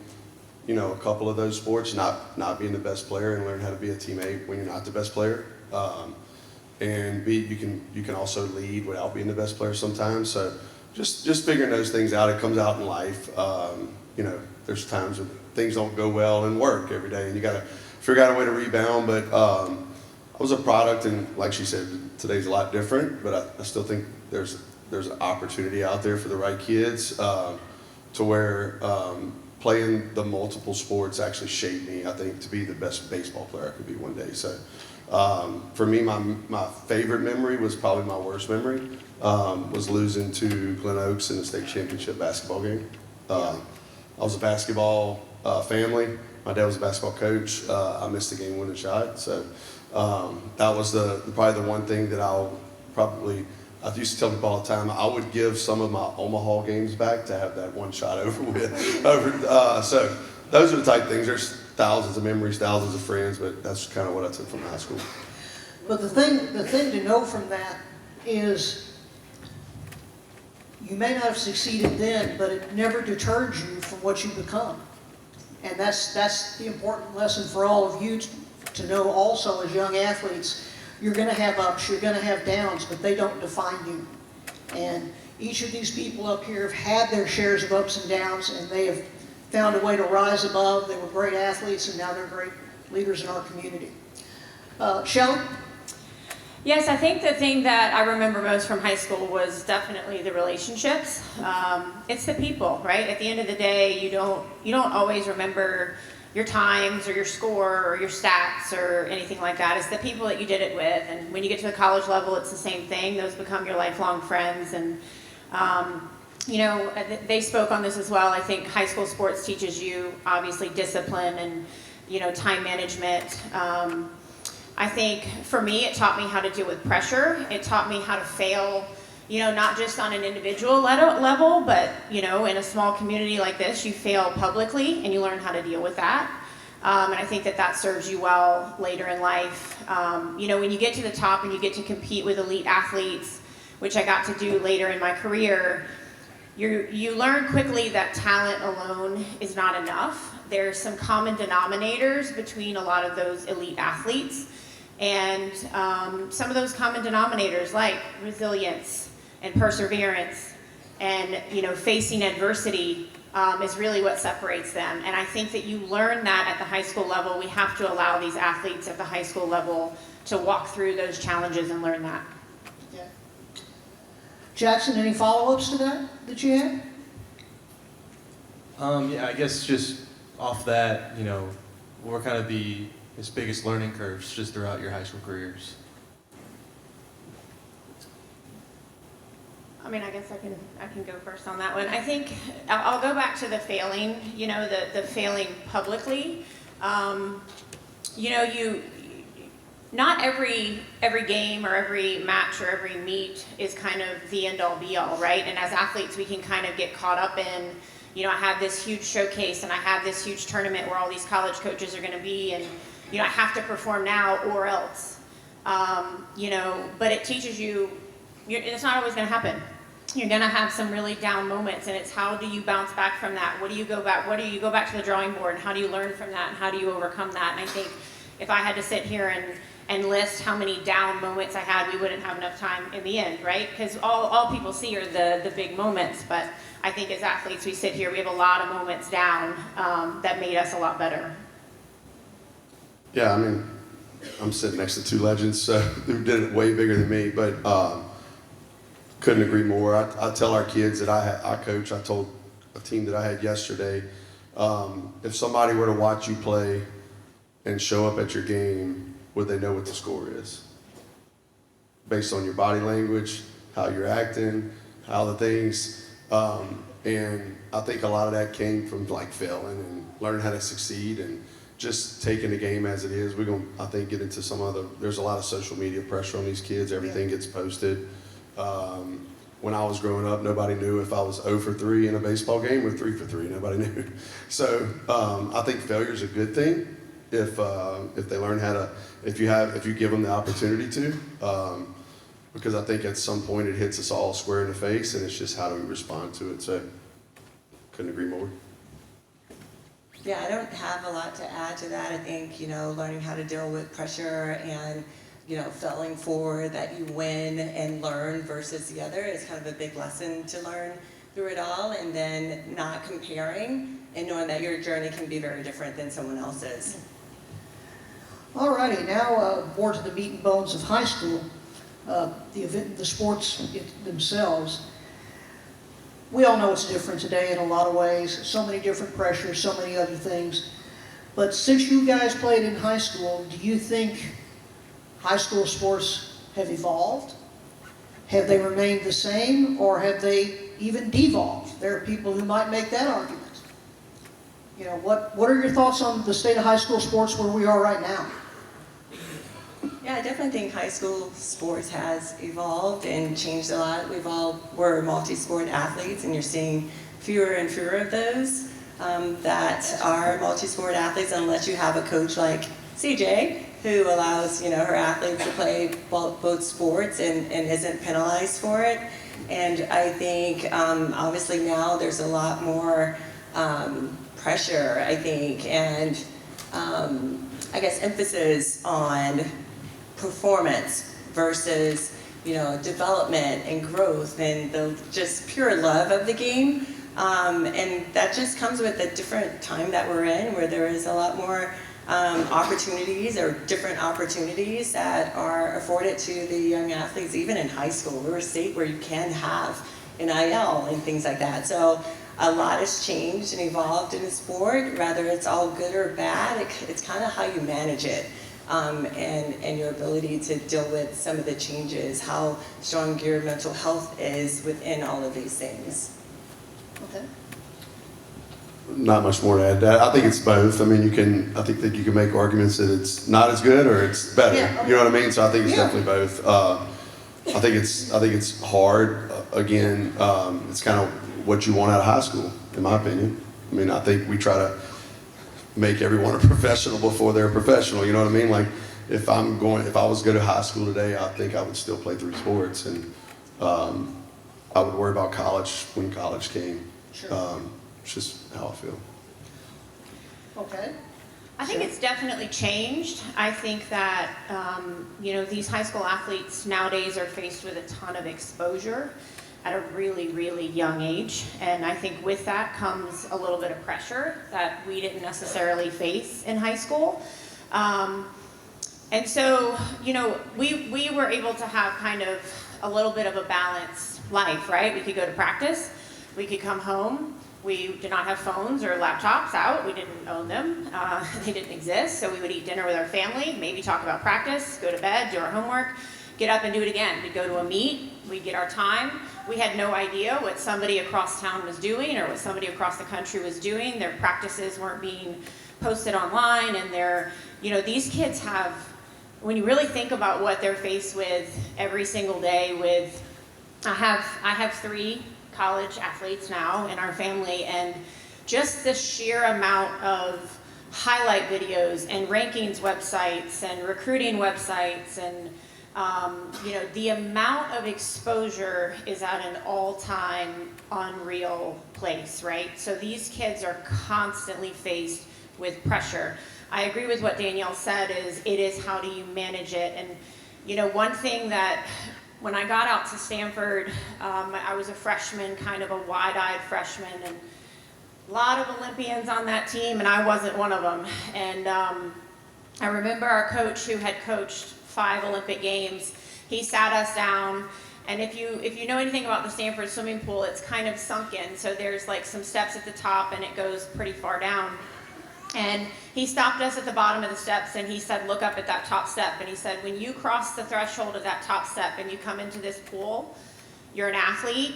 a couple of those sports, not being the best player and learn how to be a teammate when you're not the best player. And you can also lead without being the best player sometimes. So just figuring those things out. It comes out in life. There's times when things don't go well in work every day, and you got to figure out a way to rebound. But I was a product, and like she said, today's a lot different. But I still think there's an opportunity out there for the right kids to where playing the multiple sports actually shaped me, I think, to be the best baseball player I could be one day. So for me, my favorite memory was probably my worst memory, was losing to Glen Oaks in the state championship basketball game. I was a basketball family. My dad was a basketball coach. I missed the game-winning shot. So that was probably the one thing that I used to tell people all the time, I would give some of my Omaha games back to have that one shot over with. So those are the type of things. There's thousands of memories, thousands of friends, but that's kind of what I took from high school. But the thing to know from that is you may not have succeeded then, but it never deterred you from what you become. And that's the important lesson for all of you to know also as young athletes. You're going to have ups, you're going to have downs, but they don't define you. And each of these people up here have had their shares of ups and downs, and they have found a way to rise above. They were great athletes, and now they're great leaders in our community. Shelley? Yes, I think the thing that I remember most from high school was definitely the relationships. It's the people, right? At the end of the day, you don't always remember your times or your score or your stats or anything like that. It's the people that you did it with. And when you get to the college level, it's the same thing. Those become your lifelong friends. And they spoke on this as well. I think high school sports teaches you obviously discipline and time management. I think for me, it taught me how to deal with pressure. It taught me how to fail, not just on an individual level, but, in a small community like this, you fail publicly and you learn how to deal with that. And I think that serves you well later in life. When you get to the top and you get to compete with elite athletes, which I got to do later in my career, you learn quickly that talent alone is not enough. There's some common denominators between a lot of those elite athletes. And some of those common denominators like resilience and perseverance and facing adversity is really what separates them. And I think that you learn that at the high school level. We have to allow these athletes at the high school level to walk through those challenges and learn that. Yeah. Jackson, any follow-ups to that you had? Yeah, I guess just off that, we're kind of his biggest learning curves just throughout your high school careers? I guess I can go first on that one. I think I'll go back to the failing, the failing publicly. Not every game or every match or every meet is kind of the end all be all, right? And as athletes, we can kind of get caught up in, I have this huge showcase and I have this huge tournament where all these college coaches are going to be, and I have to perform now or else. But it teaches you, it's not always going to happen. You're going to have some really down moments, and it's how do you bounce back from that? What do you go back to the drawing board, and how do you learn from that, and how do you overcome that? And I think if I had to sit here and list how many down moments I had, we wouldn't have enough time in the end, right? Because all people see are the big moments, but I think as athletes, we sit here, we have a lot of moments down that made us a lot better. Yeah, I'm sitting next to two legends who did it way bigger than me, but couldn't agree more. I tell our kids that I coach. I told a team that I had yesterday, if somebody were to watch you play and show up at your game, would they know what the score is? Based on your body language, how you're acting, how the things, And I think a lot of that came from like failing and learning how to succeed and just taking the game as it is. We're going to, I think, get into some other, there's a lot of social media pressure on these kids. Everything gets posted. When I was growing up, nobody knew if I was 0 for 3 in a baseball game or 3 for 3. Nobody knew. So I think failure is a good thing if they learn how to, if you give them the opportunity to. Because I think at some point it hits us all square in the face, and it's just how do we respond to it. So couldn't agree more. Yeah, I don't have a lot to add to that. I think, learning how to deal with pressure and, failing forward that you win and learn versus the other is kind of a big lesson to learn through it all. And then not comparing and knowing that your journey can be very different than someone else's. Alrighty, now more to the meat and bones of high school, the sports themselves. We all know it's different today in a lot of ways, so many different pressures, so many other things. But since you guys played in high school, do you think high school sports have evolved? Have they remained the same, or have they even devolved? There are people who might make that argument. What are your thoughts on the state of high school sports where we are right now? Yeah, I definitely think high school sports has evolved and changed a lot. We're multi-sport athletes, and you're seeing fewer and fewer of those that are multi-sport athletes, unless you have a coach like CJ, who allows her athletes to play both sports and isn't penalized for it. And I think obviously now there's a lot more pressure, I think, and I guess emphasis on performance versus development and growth and the just pure love of the game, and that just comes with a different time that we're in, where there is a lot more opportunities or different opportunities that are afforded to the young athletes, even in high school. We're a state where you can have NIL and things like that. So a lot has changed and evolved in the sport. Whether it's all good or bad, it's kind of how you manage it. And your ability to deal with some of the changes, how strong your mental health is within all of these things. Okay. Not much more to add to that. I think it's both. I mean, I think that you can make arguments that it's not as good or it's better. Yeah, okay. You know what I mean? So I think it's definitely both. I think it's hard. Again, it's kind of what you want out of high school, in my opinion. I mean, I think we try to make everyone a professional before they're a professional. You know what I mean? Like, if I was to go to high school today, I think I would still play 3 sports, and I would worry about college when college came. Sure. It's just how I feel. Okay. I think it's definitely changed. I think that, these high school athletes nowadays are faced with a ton of exposure at a really, really young age. And I think with that comes a little bit of pressure that we didn't necessarily face in high school. And so, we were able to have kind of a little bit of a balanced life, right? We could go to practice, we could come home. We did not have phones or laptops out. We didn't own them. They didn't exist. So we would eat dinner with our family, maybe talk about practice, go to bed, do our homework, get up and do it again. We'd go to a meet, we'd get our time. We had no idea what somebody across town was doing or what somebody across the country was doing. Their practices weren't being posted online, and these kids have, when you really think about what they're faced with every single day with, I have 3 college athletes now in our family, and just the sheer amount of highlight videos and rankings websites and recruiting websites and the amount of exposure is at an all-time unreal place, right? So these kids are constantly faced with pressure. I agree with what Danielle said, it is how do you manage it. And one thing that when I got out to Stanford, I was a freshman, kind of a wide-eyed freshman, and a lot of Olympians on that team, and I wasn't one of them. And I remember our coach, who had coached 5 Olympic Games, he sat us down, and if you know anything about the Stanford swimming pool, it's kind of sunken, so there's like some steps at the top, and it goes pretty far down. And he stopped us at the bottom of the steps, and he said, look up at that top step. And he said, when you cross the threshold of that top step and you come into this pool, you're an athlete,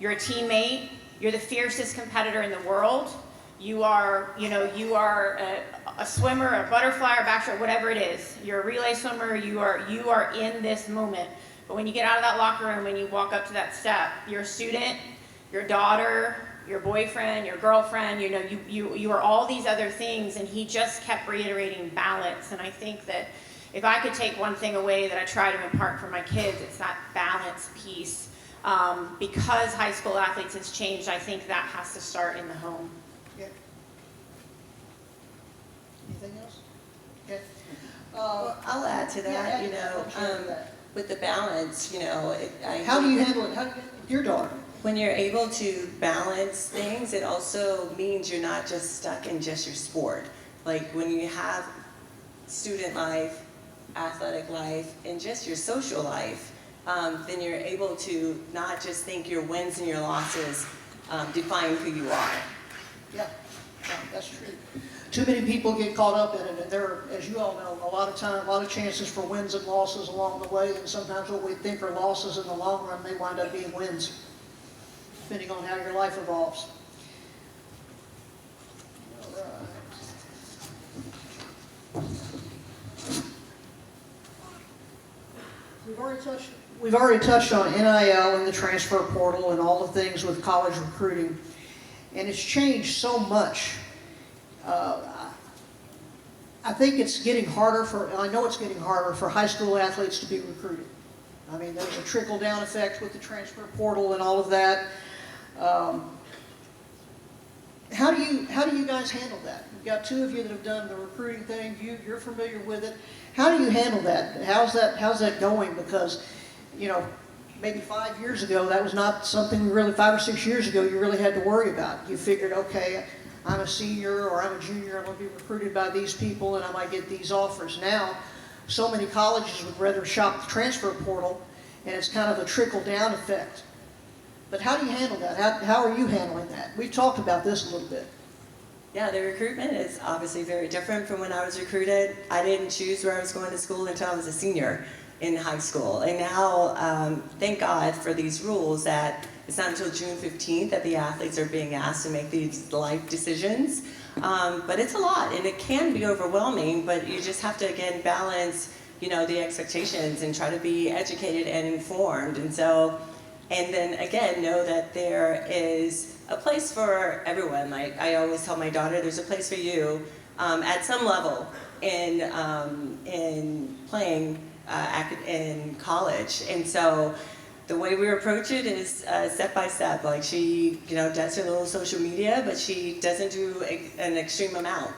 you're a teammate, You're the fiercest competitor in the world. You are a swimmer, a butterfly, or backstroke, whatever it is. You're a relay swimmer. You are in this moment. But when you get out of that locker room, when you walk up to that step, you're a student, your daughter, your boyfriend, your girlfriend. You are all these other things. And he just kept reiterating balance. And I think that if I could take one thing away that I try to impart for my kids, it's that balance piece. Because high school athletes has changed, I think that has to start in the home. Yeah. Anything else? Okay. Well, I'll add to that, with the balance, How do you handle it? Your daughter? When you're able to balance things, it also means you're not just stuck in just your sport. Like when you have student life, athletic life, and just your social life, then you're able to not just think your wins and your losses define who you are. Yeah, that's true. Too many people get caught up in it, and there are, as you all know, a lot of chances for wins and losses along the way, and sometimes what we think are losses in the long run may wind up being wins, depending on how your life evolves. All right. We've already touched on NIL and the transfer portal and all the things with college recruiting, and it's changed so much. I think it's getting harder I know it's getting harder for high school athletes to be recruited. I mean, there's a trickle-down effect with the transfer portal and all of that. How do you guys handle that? We've got two of you that have done the recruiting thing. You're familiar with it. How do you handle that? How's that going? Because, maybe 5 years ago, that was not something 5 or 6 years ago, you really had to worry about. You figured, okay, I'm a senior or I'm a junior, I'm going to be recruited by these people and I might get these offers. Now, so many colleges would rather shop the transfer portal, and it's kind of a trickle-down effect. But how do you handle that? How are you handling that? We've talked about this a little bit. Yeah, the recruitment is obviously very different from when I was recruited. I didn't choose where I was going to school until I was a senior in high school. And now, thank God for these rules that it's not until June 15th that the athletes are being asked to make these life decisions. But it's a lot, and it can be overwhelming, but you just have to, again, balance, the expectations and try to be educated and informed. And then again, know that there is a place for everyone. Like I always tell my daughter, there's a place for you at some level in playing in college. And so the way we approach it is step by step. Like she, does her little social media, but she doesn't do an extreme amount,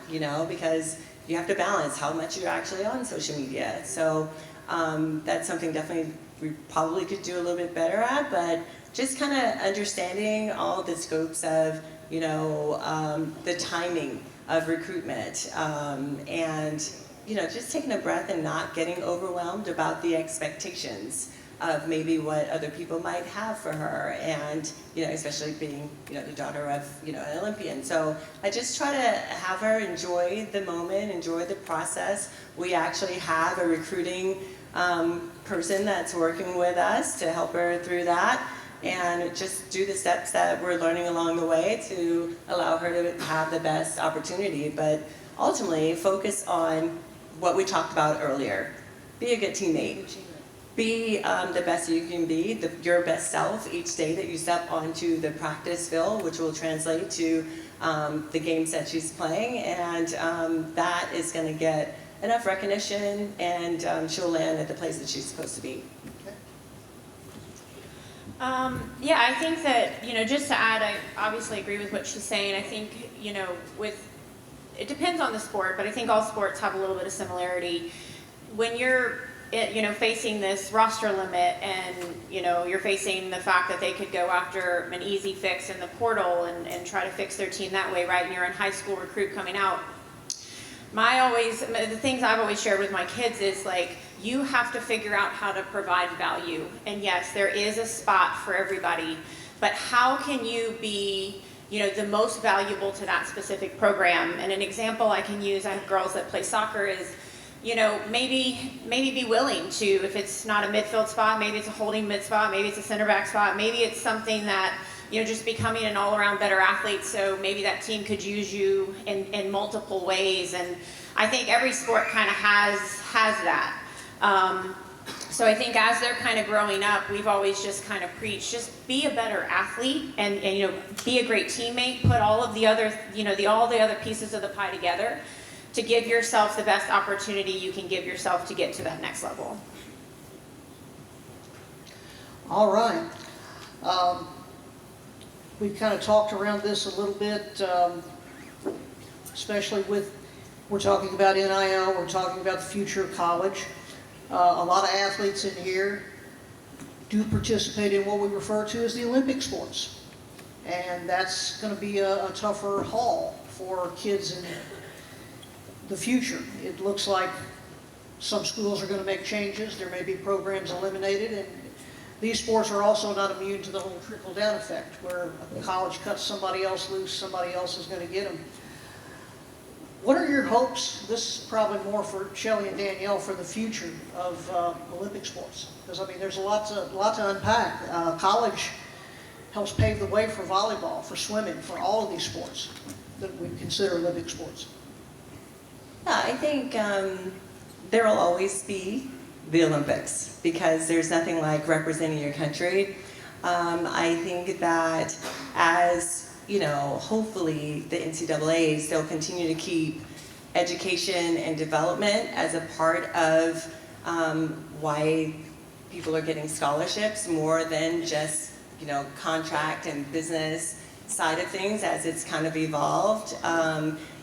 because you have to balance how much you're actually on social media. So that's something definitely we probably could do a little bit better at, but just kind of understanding all the scopes of, the timing of recruitment, and, just taking a breath and not getting overwhelmed about the expectations of maybe what other people might have for her, and, especially being, the daughter of, an Olympian. So I just try to have her enjoy the moment, enjoy the process. We actually have a recruiting person that's working with us to help her through that, and just do the steps that we're learning along the way to allow her to have the best opportunity. But ultimately, focus on what we talked about earlier. Be a good teammate. Be the best you can be, your best self each day that you step onto the practice field, which will translate to the games that she's playing, and that is going to get enough recognition, and she'll land at the place that she's supposed to be. Yeah, I think that, just to add, I obviously agree with what she's saying. I think, it depends on the sport, but I think all sports have a little bit of similarity. When you're, facing this roster limit, and, you're facing the fact that they could go after an easy fix in the portal and try to fix their team that way, right? And you're in high school recruit coming out. The things I've always shared with my kids is like, you have to figure out how to provide value. And yes, there is a spot for everybody, but how can you be, the most valuable to that specific program? And an example I can use, I have girls that play soccer, is, maybe be willing to, if it's not a midfield spot, maybe it's a holding mid spot, maybe it's a center back spot, maybe it's something that just becoming an all-around better athlete. So maybe that team could use you in multiple ways. And I think every sport kind of has that. So I think as they're kind of growing up, we've always just kind of preached, just be a better athlete and be a great teammate, put all of the other, all the other pieces of the pie together to give yourself the best opportunity you can give yourself to get to that next level. All right. We've kind of talked around this a little bit, especially we're talking about NIL, we're talking about the future of college. A lot of athletes in here do participate in what we refer to as the Olympic sports. And that's going to be a tougher haul for kids in the future. It looks like some schools are going to make changes. There may be programs eliminated. And these sports are also not immune to the whole trickle-down effect, where a college cuts somebody else loose, somebody else is going to get them. What are your hopes? This is probably more for Shelley and Danielle for the future of Olympic sports, because I mean there's a lot to unpack. College helps pave the way for volleyball, for swimming, for all of these sports that we consider Olympic sports. Yeah, I think there will always be the Olympics because there's nothing like representing your country. I think that as hopefully the NCAAs, they'll continue to keep education and development as a part of why people are getting scholarships more than just, contract and business side of things as it's kind of evolved.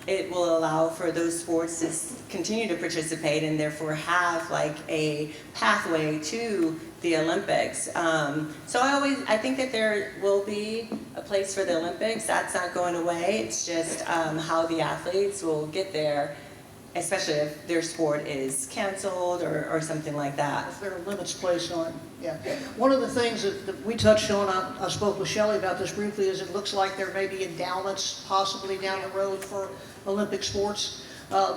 It will allow for those sports to continue to participate and therefore have like a pathway to the Olympics. So I think that there will be a place for the Olympics. That's not going away. It's just how the athletes will get there, especially if their sport is canceled or something like that. If there are limits placed on it, yeah. One of the things that we touched on, I spoke with Shelley about this briefly, is it looks like there may be endowments possibly down the road for Olympic sports.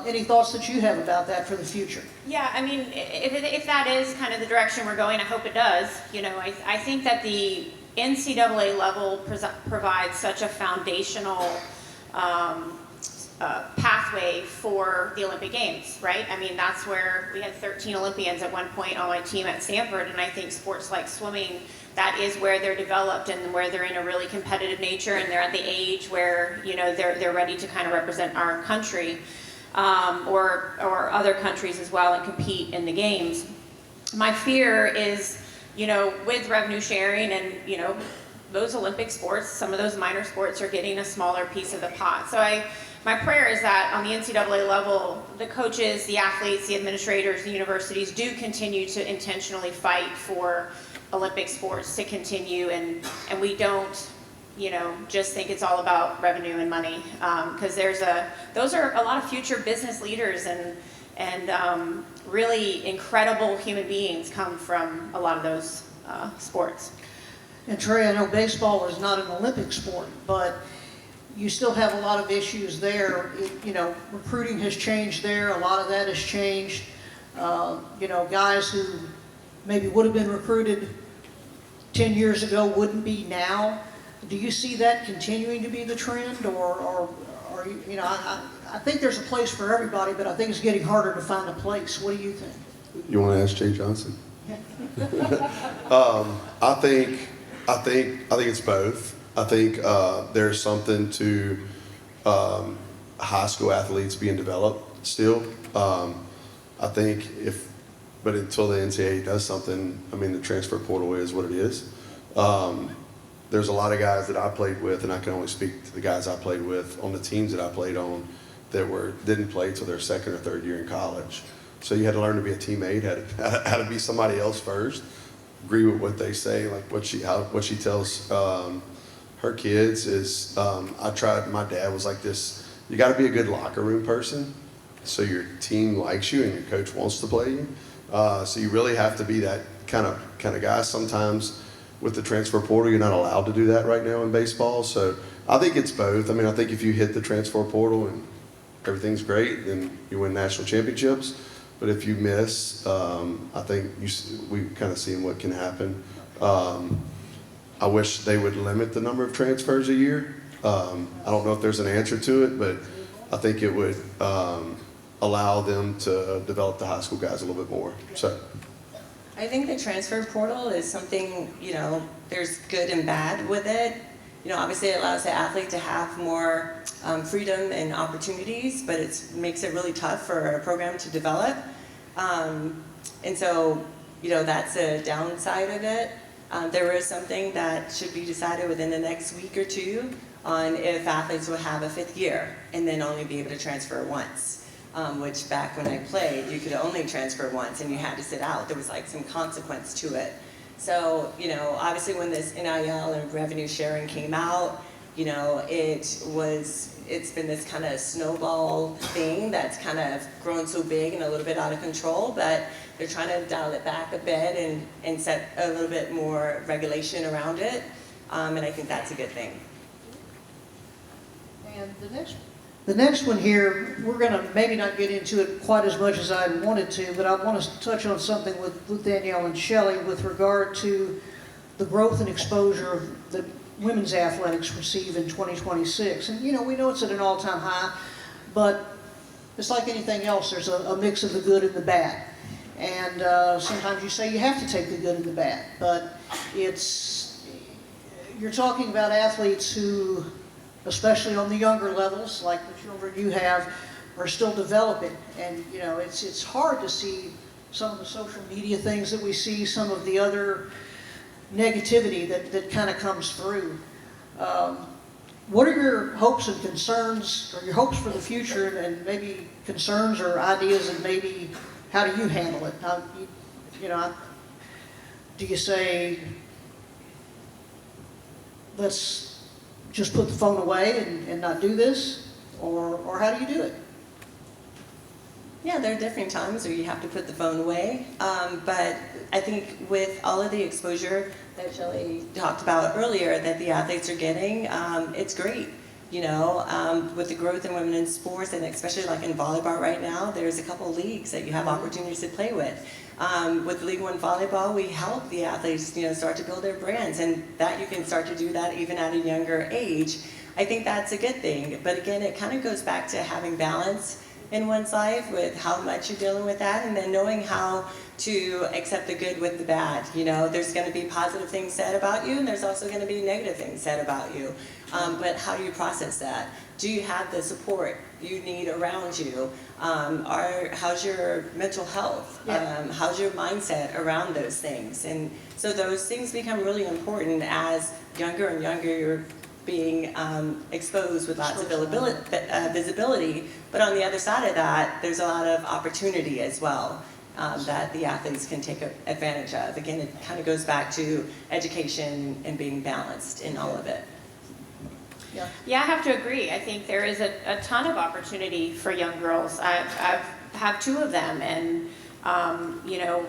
Any thoughts that you have about that for the future? Yeah, I mean, if that is kind of the direction we're going, I hope it does. I think that the NCAA level provides such a foundational pathway for the Olympic Games, right? I mean, that's where we had 13 Olympians at one point on my team at Stanford, and I think sports like swimming, that is where they're developed and where they're in a really competitive nature and they're at the age where, they're ready to kind of represent our country or other countries as well and compete in the games. My fear is, with revenue sharing and, those Olympic sports, some of those minor sports are getting a smaller piece of the pot. So my prayer is that on the NCAA level, the coaches, the athletes, the administrators, the universities do continue to intentionally fight for Olympic sports to continue, and we don't, just think it's all about revenue and money, because those are a lot of future business leaders and really incredible human beings come from a lot of those sports. And Trey, I know baseball is not an Olympic sport, but you still have a lot of issues there. Recruiting has changed there. A lot of that has changed. Guys who maybe would have been recruited 10 years ago wouldn't be now. Do you see that continuing to be the trend, or I think there's a place for everybody, but I think it's getting harder to find a place. What do you think? You want to ask Jay Johnson? I think it's both. I think there's something to high school athletes being developed still. I think but until the NCAA does something, I mean, the transfer portal is what it is. There's a lot of guys that I played with, and I can only speak to the guys I played with on the teams that I played on that didn't play till their second or third year in college. So you had to learn to be a teammate, had to be somebody else first. Agree with what they say, like what she tells her kids is, my dad was like this, you got to be a good locker room person so your team likes you and your coach wants to play you. So you really have to be that kind of guy. Sometimes with the transfer portal, you're not allowed to do that right now in baseball. So I think it's both. I mean, I think if you hit the transfer portal and everything's great, then you win national championships. But if you miss, I think we've kind of seen what can happen. I wish they would limit the number of transfers a year. I don't know if there's an answer to it, but I think it would allow them to develop the high school guys a little bit more. So. I think the transfer portal is something, there's good and bad with it. Obviously it allows the athlete to have more freedom and opportunities, but it makes it really tough for a program to develop. And so, that's a downside of it. There is something that should be decided within the next week or two on if athletes will have a 5th year and then only be able to transfer once. Which back when I played, you could only transfer once and you had to sit out. There was like some consequence to it. So, obviously when this NIL and revenue sharing came out, it's been this kind of snowball thing that's kind of grown so big and a little bit out of control, but they're trying to dial it back a bit and set a little bit more regulation around it. And I think that's a good thing. And the next one here, we're going to maybe not get into it quite as much as I wanted to, but I want to touch on something with Danielle and Shelley with regard to the growth and exposure that women's athletics receive in 2026. And, we know it's at an all-time high, but it's like anything else. There's a mix of the good and the bad. And sometimes you say you have to take the good and the bad, but you're talking about athletes who, especially on the younger levels, like the children you have, are still developing. And, it's hard to see some of the social media things that we see, some of the other negativity that kind of comes through. What are your hopes and concerns, or your hopes for the future, and maybe concerns or ideas, and maybe how do you handle it? Do you say, let's just put the phone away and not do this? Or how do you do it? Yeah, there are different times where you have to put the phone away. But I think with all of the exposure that Shelley talked about earlier that the athletes are getting, it's great. With the growth in women in sports, and especially like in volleyball right now, there's a couple of leagues that you have opportunities to play with. With League One Volleyball, we help the athletes, start to build their brands, and that you can start to do that even at a younger age. I think that's a good thing. But again, it kind of goes back to having balance in one's life with how much you're dealing with that, and then knowing how to accept the good with the bad. There's going to be positive things said about you, and there's also going to be negative things said about you. But how do you process that? Do you have the support you need around you? How's your mental health? How's your mindset around those things? And so those things become really important as younger and younger you're being exposed with lots of visibility. But on the other side of that, there's a lot of opportunity as well that the athletes can take advantage of. Again, it kind of goes back to education and being balanced in all of it. Yeah, I have to agree. I think there is a ton of opportunity for young girls. I've had 2 of them, and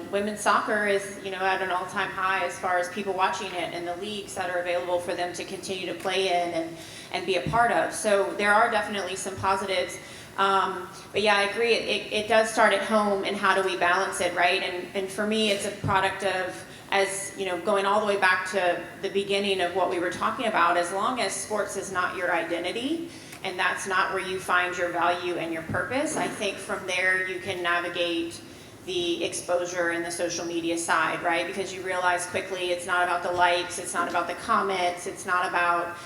women's soccer is, at an all-time high as far as people watching it, and the leagues that are available for them to continue to play in and be a part of. So there are definitely some positives. But yeah, I agree. It does start at home, and how do we balance it, right? And for me, it's a product of, as going all the way back to the beginning of what we were talking about, as long as sports is not your identity, and that's not where you find your value and your purpose, I think from there you can navigate the exposure and the social media side, right? Because you realize quickly it's not about the likes, it's not about the comments, it's not about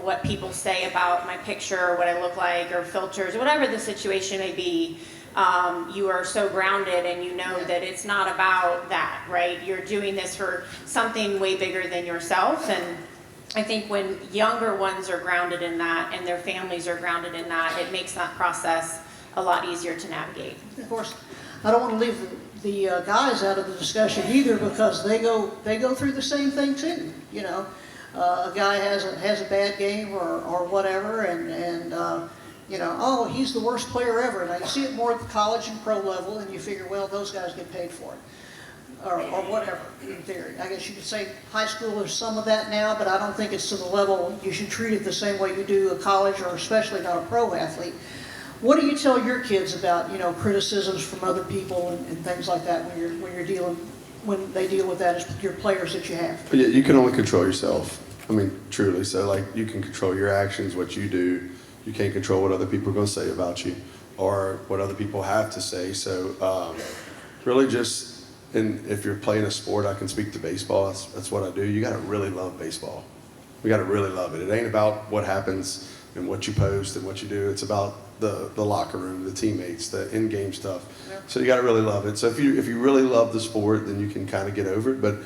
what people say about my picture, or what I look like, or filters, whatever the situation may be. You are so grounded, and that it's not about that, right? You're doing this for something way bigger than yourself. And I think when younger ones are grounded in that, and their families are grounded in that, it makes that process a lot easier to navigate. Of course, I don't want to leave the guys out of the discussion either, because they go through the same thing too. A guy has a bad game or whatever, and oh, he's the worst player ever. And I see it more at the college and pro level, and you figure, well, those guys get paid for it, or whatever, in theory. I guess you could say high school, there's some of that now, but I don't think it's to the level you should treat it the same way you do a college, or especially not a pro athlete. What do you tell your kids about, criticisms from other people and things like that when you're dealing when they deal with that as your players that you have? But yeah, you can only control yourself. I mean, truly. So, like, you can control your actions, what you do. You can't control what other people are going to say about you or what other people have to say. So, really just, and if you're playing a sport, I can speak to baseball. That's what I do. You got to really love baseball. We got to really love it. It ain't about what happens and what you post and what you do. It's about the locker room, the teammates, the in-game stuff. So you got to really love it. So if you really love the sport, then you can kind of get over it. But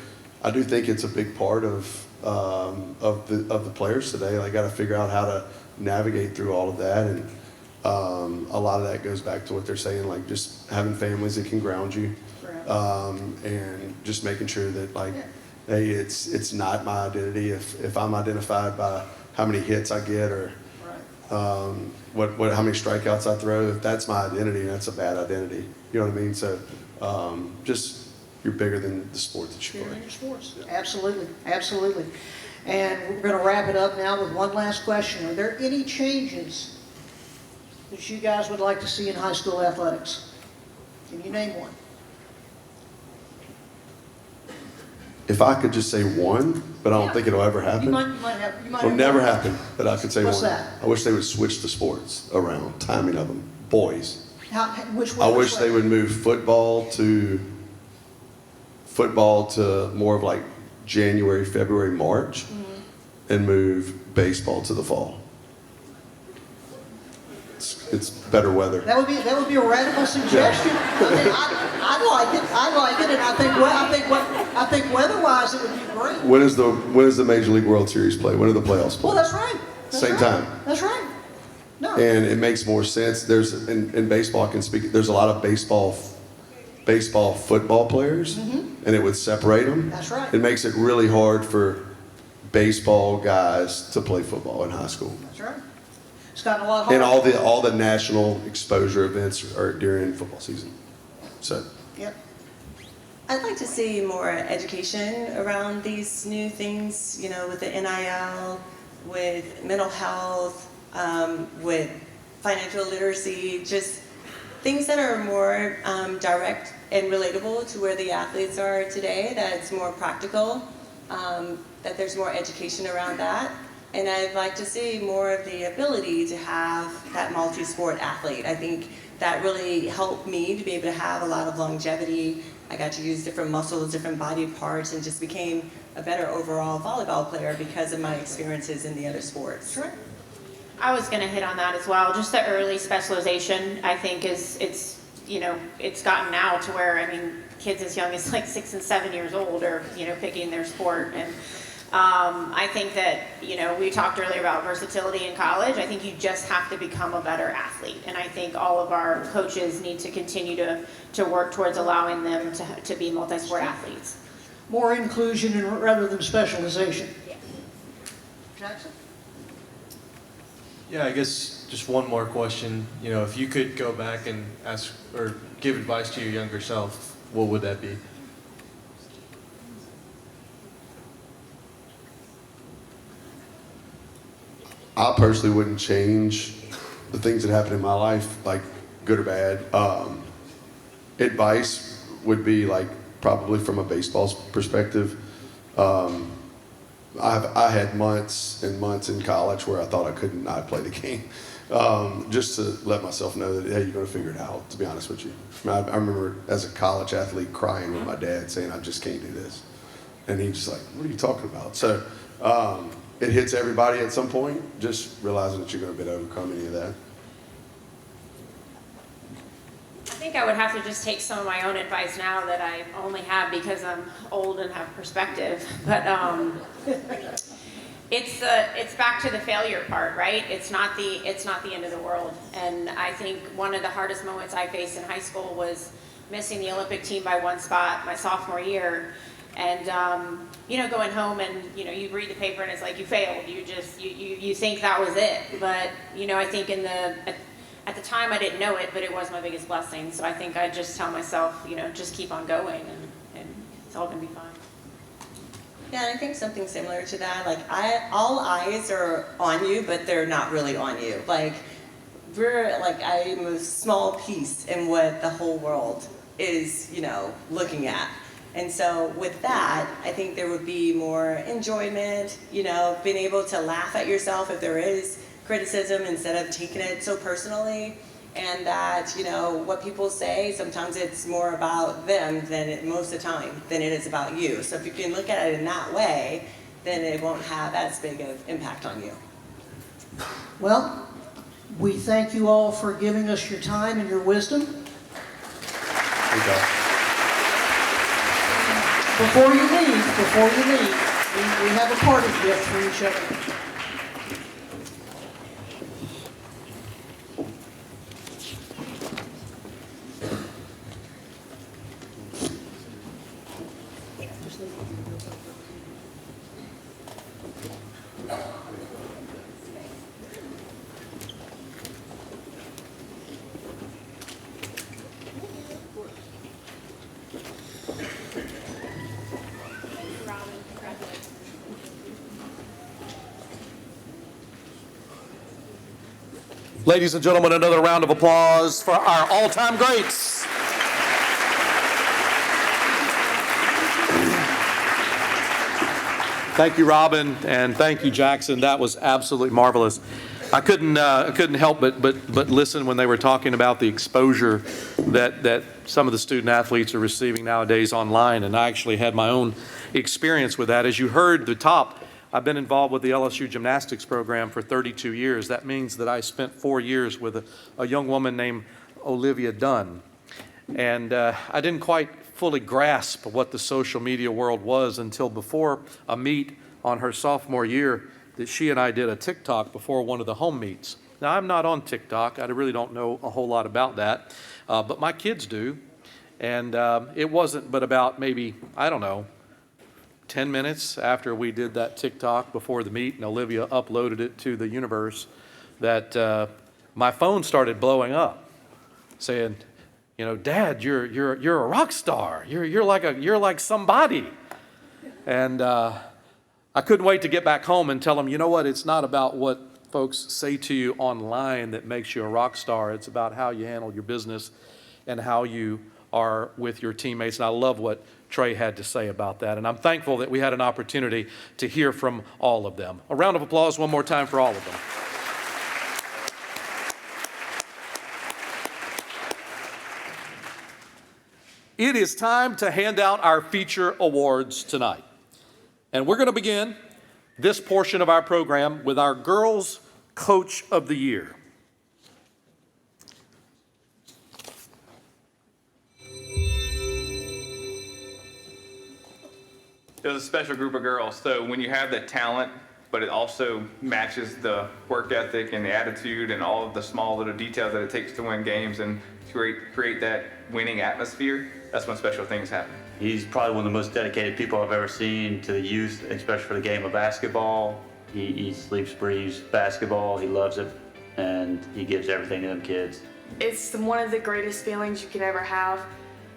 I do think it's a big part of the players today. I got to figure out how to navigate through all of that, and a lot of that goes back to what they're saying, like just having families that can ground you, and just making sure that hey, it's not my identity. If I'm identified by how many hits I get or how many strikeouts I throw, if that's my identity, that's a bad identity. You know what I mean? So just you're bigger than the sport that you play. Bigger than your sports. Yeah. Absolutely, absolutely. And we're going to wrap it up now with one last question. Are there any changes that you guys would like to see in high school athletics? Can you name one? If I could just say one, but I don't think it'll ever happen. You might have It'll never happen, but I could say What's one. that? I wish they would switch the sports around, timing of them. Boys. Which I one? wish they would move football to more of like January, February, March, and move baseball to the fall. It's better weather. That would be a radical suggestion. I mean, I like it, and I think weather-wise it would be great. When is the Major League World Series play? When are the playoffs play? Well, that's right. Same time. That's right. No. And it makes more sense. There's in baseball, I can speak. There's a lot of baseball football players, and it would separate them. That's right. It makes it really hard for baseball guys to play football in high school. That's right. It's gotten a lot harder. And all the national exposure events are during football season. So. Yep. I'd like to see more education around these new things, you know, with the NIL, with mental health, with financial literacy, just things that are more direct and relatable to where the athletes are today, that's more practical, that there's more education around that. And I'd like to see more of the ability to have that multi-sport athlete. I think that really helped me to be able to have a lot of longevity. I got to use different muscles, different body parts, and just became a better overall volleyball player because of my experiences in the other sports. Sure. I was going to hit on that as well. Just the early specialization, I think, it's gotten now to where, I mean, kids as young as like 6 and 7 years old are, picking their sport. And I think that, we talked earlier about versatility in college. I think you just have to become a better athlete. And I think all of our coaches need to continue to work towards allowing them to be multi-sport athletes. More inclusion rather than specialization. Yeah. Jackson? Yeah, I guess just one more question. If you could go back and ask or give advice to your younger self, what would that be? I personally wouldn't change the things that happened in my life, like good or bad. Advice would be like probably from a baseball's perspective. I had months and months in college where I thought I could not play the game, just to let myself know that, hey, you're going to figure it out, to be honest with you. I remember as a college athlete crying with my dad saying, I just can't do this. And he's just like, what are you talking about? So it hits everybody at some point, just realizing that you're going to be able to overcome any of that. I think I would have to just take some of my own advice now that I only have because I'm old and have perspective. But it's back to the failure part, right? It's not the end of the world. And I think one of the hardest moments I faced in high school was missing the Olympic team by one spot my sophomore year. And going home and you read the paper and it's like you failed. You think that was it. But I think at the time I didn't know it, but it was my biggest blessing. So I think I just tell myself, just keep on going and it's all gonna be fine. Yeah, and I think something similar to that, like all eyes are on you, but they're not really on you. Like I'm a small piece in what the whole world is, looking at. And so with that, I think there would be more enjoyment, you know, being able to laugh at yourself if there is criticism instead of taking it so personally. And that, you know, what people say, sometimes it's more about them most of the time than it is about you. So if you can look at it in that way, then it won't have as big of impact on you. Well, we thank you all for giving us your time and your wisdom. Before you leave, we have a party gift for each other. Ladies and gentlemen, another round of applause for our all-time greats. Thank you, Robin, and thank you, Jackson. That was absolutely marvelous. I couldn't help but listen when they were talking about the exposure that some of the student athletes are receiving nowadays online, and I actually had my own experience with that. As you heard the top, I've been involved with the LSU gymnastics program for 32 years. That means that I spent 4 years with a young woman named Olivia Dunn. And I didn't quite fully grasp what the social media world was until before a meet on her sophomore year that she and I did a TikTok before one of the home meets. Now, I'm not on TikTok. I really don't know a whole lot about that, but my kids do. And it wasn't but about maybe, I don't know, 10 minutes after we did that TikTok before the meet and Olivia uploaded it to the universe that my phone started blowing up saying, you know, Dad, you're a rock star. You're like somebody. And I couldn't wait to get back home and tell them, you know what, it's not about what folks say to you online that makes you a rock star. It's about how you handle your business and how you are with your teammates. And I love what Trey had to say about that. And I'm thankful that we had an opportunity to hear from all of them. A round of applause one more time for all of them. It is time to hand out our feature awards tonight. And we're going to begin this portion of our program with our Girls Coach of the Year. It was a special group of girls. So when you have that talent, but it also matches the work ethic and the attitude and all of the small little details that it takes to win games and create that winning atmosphere, that's when special things happen. He's probably one of the most dedicated people I've ever seen to the youth, especially for the game of basketball. He sleeps, breathes basketball. He loves it, and he gives everything to them kids. It's one of the greatest feelings you can ever have.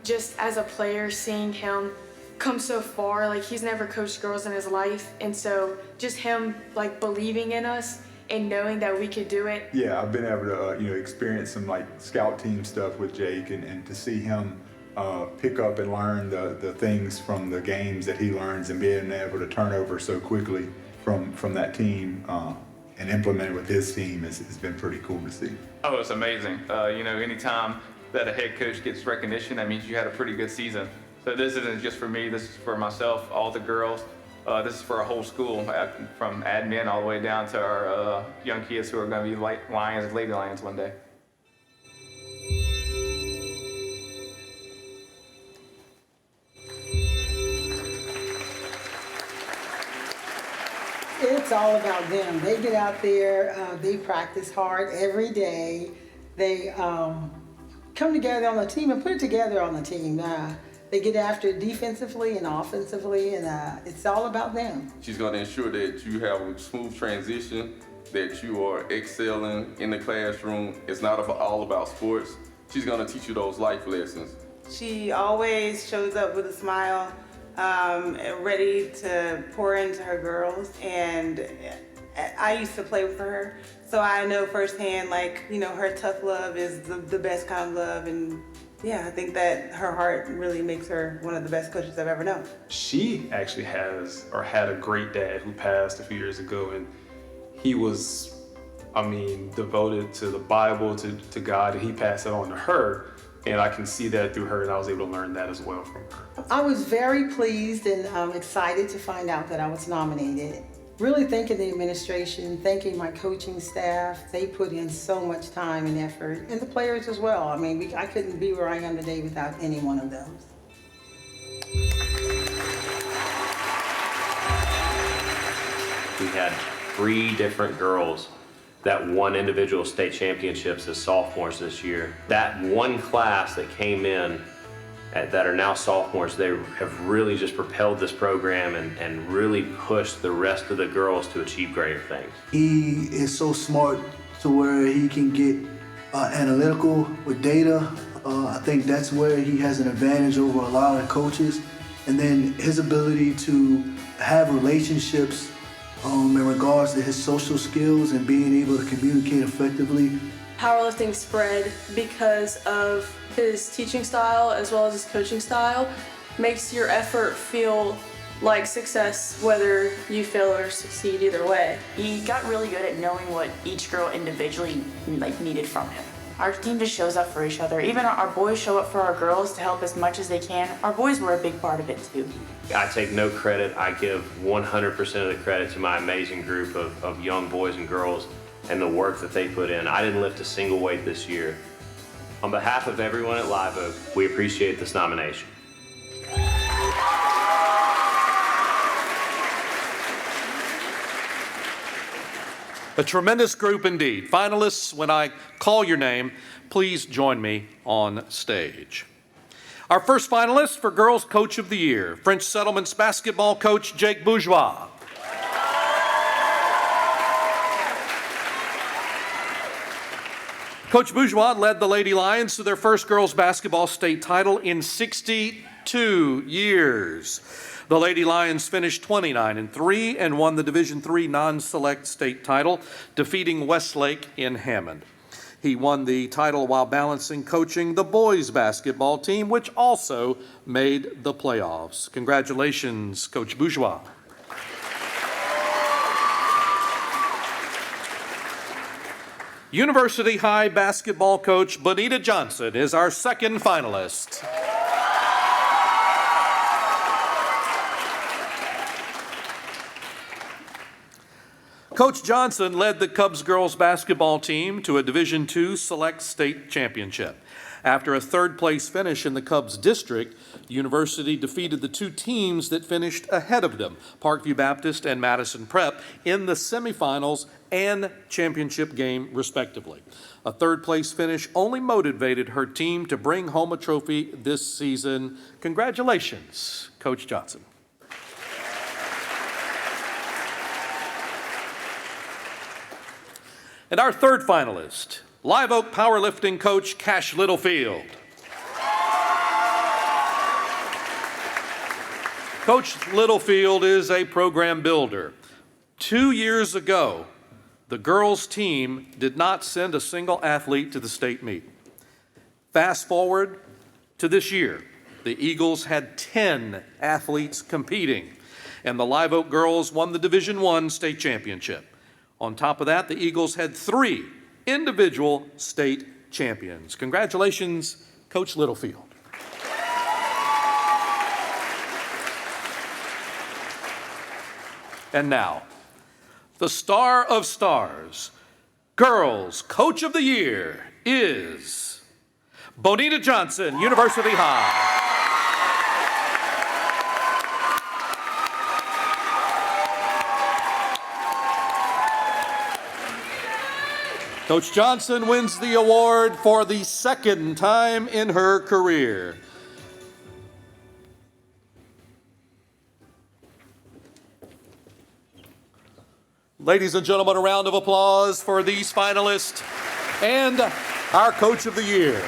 Just as a player, seeing him come so far, like he's never coached girls in his life, and so just him like believing in us and knowing that we could do it. Yeah, I've been able to experience some like scout team stuff with Jake, and to see him pick up and learn the things from the games that he learns and being able to turn over so quickly from that team and implement it with his team has been pretty cool to see. Oh, it's amazing. Anytime that a head coach gets recognition, that means you had a pretty good season. So this isn't just for me, this is for myself, all the girls. This is for our whole school, from admin all the way down to our young kids who are going to be Lions and Lady Lions one day. It's all about them. They get out there, they practice hard every day. They come together on the team and put it together on the team. They get after it defensively and offensively, and it's all about them. She's going to ensure that you have a smooth transition, that you are excelling in the classroom. It's not all about sports. She's going to teach you those life lessons. She always shows up with a smile, ready to pour into her girls, and I used to play with her, so I know firsthand, like, you know, her tough love is the best kind of love. And yeah, I think that her heart really makes her one of the best coaches I've ever known. She actually has or had a great dad who passed a few years ago, and he was, devoted to the Bible, to God, and he passed it on to her. And I can see that through her, and I was able to learn that as well from her. I was very pleased and excited to find out that I was nominated. Really thanking the administration, thanking my coaching staff. They put in so much time and effort, and the players as well. I couldn't be where I am today without any one of them. We had 3 different girls that won individual state championships as sophomores this year. That one class that came in that are now sophomores, they have really just propelled this program and really pushed the rest of the girls to achieve greater things. He is so smart to where he can get analytical with data. I think that's where he has an advantage over a lot of coaches. And then his ability to have relationships in regards to his social skills and being able to communicate effectively. Powerlifting spread because of his teaching style as well as his coaching style. Makes your effort feel like success, whether you fail or succeed, either way. He got really good at knowing what each girl individually needed from him. Our team just shows up for each other. Even our boys show up for our girls to help as much as they can. Our boys were a big part of it too. I take no credit. I give 100% of the credit to my amazing group of young boys and girls and the work that they put in. I didn't lift a single weight this year. On behalf of everyone at Live Oak, we appreciate this nomination. A tremendous group indeed. Finalists, when I call your name, please join me on stage. Our first finalist for Girls Coach of the Year, French Settlements basketball coach Jake Bourgeois. Coach Bourgeois led the Lady Lions to their first girls basketball state title in 62 years. The Lady Lions finished 29-3 and won the Division III non-select state title, defeating Westlake in Hammond. He won the title while balancing coaching the boys basketball team, which also made the playoffs. Congratulations, Coach Bourgeois. University High basketball coach Bonita Johnson is our second finalist. Coach Johnson led the Cubs girls basketball team to a Division II Select State Championship. After a third-place finish in the Cubs district, University defeated the 2 teams that finished ahead of them, Parkview Baptist and Madison Prep, in the semifinals and championship game, respectively. A third-place finish only motivated her team to bring home a trophy this season. Congratulations, Coach Johnson. And our third finalist, Live Oak powerlifting coach Cash Littlefield. Coach Littlefield is a program builder. 2 years ago, the girls' team did not send a single athlete to the state meet. Fast forward to this year, the Eagles had 10 athletes competing, and the Live Oak girls won the Division I state championship. On top of that, the Eagles had 3 individual state champions. Congratulations, Coach Littlefield. And now, the star of stars, Girls Coach of the Year is Bonita Johnson, University High. Coach Johnson wins the award for the second time in her career. Ladies and gentlemen, a round of applause for these finalists and our Coach of the Year.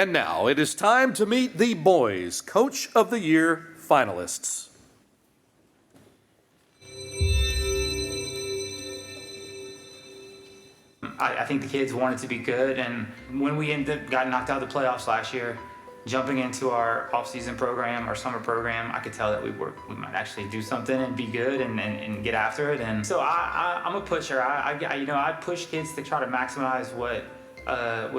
And now it is time to meet the boys' Coach of the Year finalists. I think the kids wanted to be good, and when we got knocked out of the playoffs last year, jumping into our off-season program, our summer program, I could tell that we might actually do something and be good and get after it. And so I'm a pusher. I push kids to try to maximize what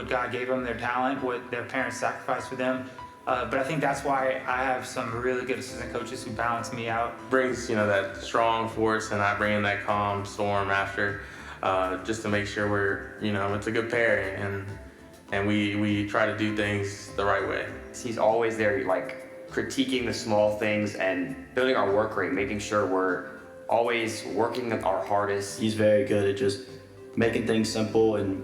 God gave them, their talent, what their parents sacrificed for them. But I think that's why I have some really good assistant coaches who balance me out. Brings, that strong force, and I bring in that calm storm after, just to make sure we're, it's a good pairing, and we try to do things the right way. He's always there, critiquing the small things and building our work rate, making sure we're always working our hardest. He's very good at just making things simple and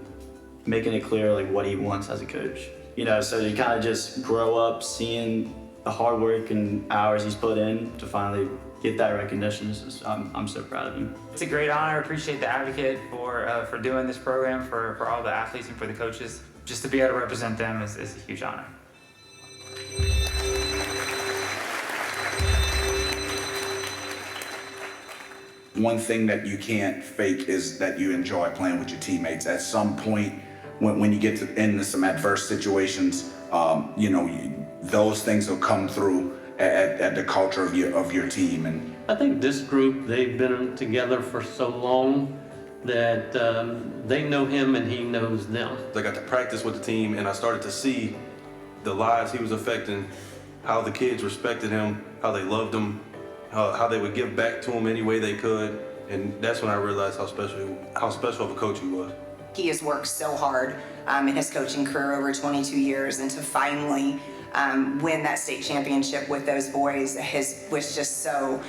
making it clear what he wants as a coach. So you kind of just grow up seeing the hard work and hours he's put in to finally get that recognition. I'm so proud of him. It's a great honor. I appreciate the Advocate for doing this program, for all the athletes and for the coaches. Just to be able to represent them is a huge honor. One thing that you can't fake is that you enjoy playing with your teammates. At some point, when you get into some adverse situations, those things will come through at the culture of your team. And I think this group, they've been together for so long that they know him and he knows them. I got to practice with the team, and I started to see the lives he was affecting, how the kids respected him, how they loved him, how they would give back to him any way they could. And that's when I realized how special of a coach he was. He has worked so hard in his coaching career over 22 years, and to finally win that state championship with those boys was just so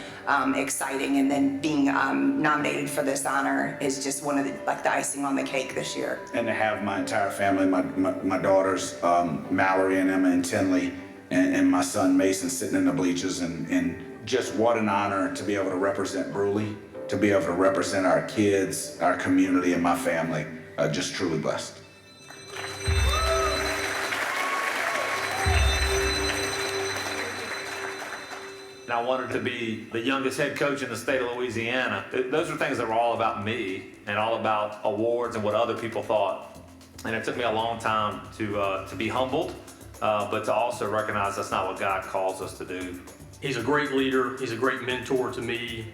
exciting. And then being nominated for this honor is just one of the icing on the cake this year. And to have my entire family, my daughters, Mallory and Emma and Tinley, and my son Mason sitting in the bleachers, and just what an honor to be able to represent Bruley, to be able to represent our kids, our community, and my family. Just truly blessed. And I wanted to be the youngest head coach in the state of Louisiana. Those are things that were all about me and all about awards and what other people thought. And it took me a long time to be humbled, but to also recognize that's not what God calls us to do. He's a great leader. He's a great mentor to me.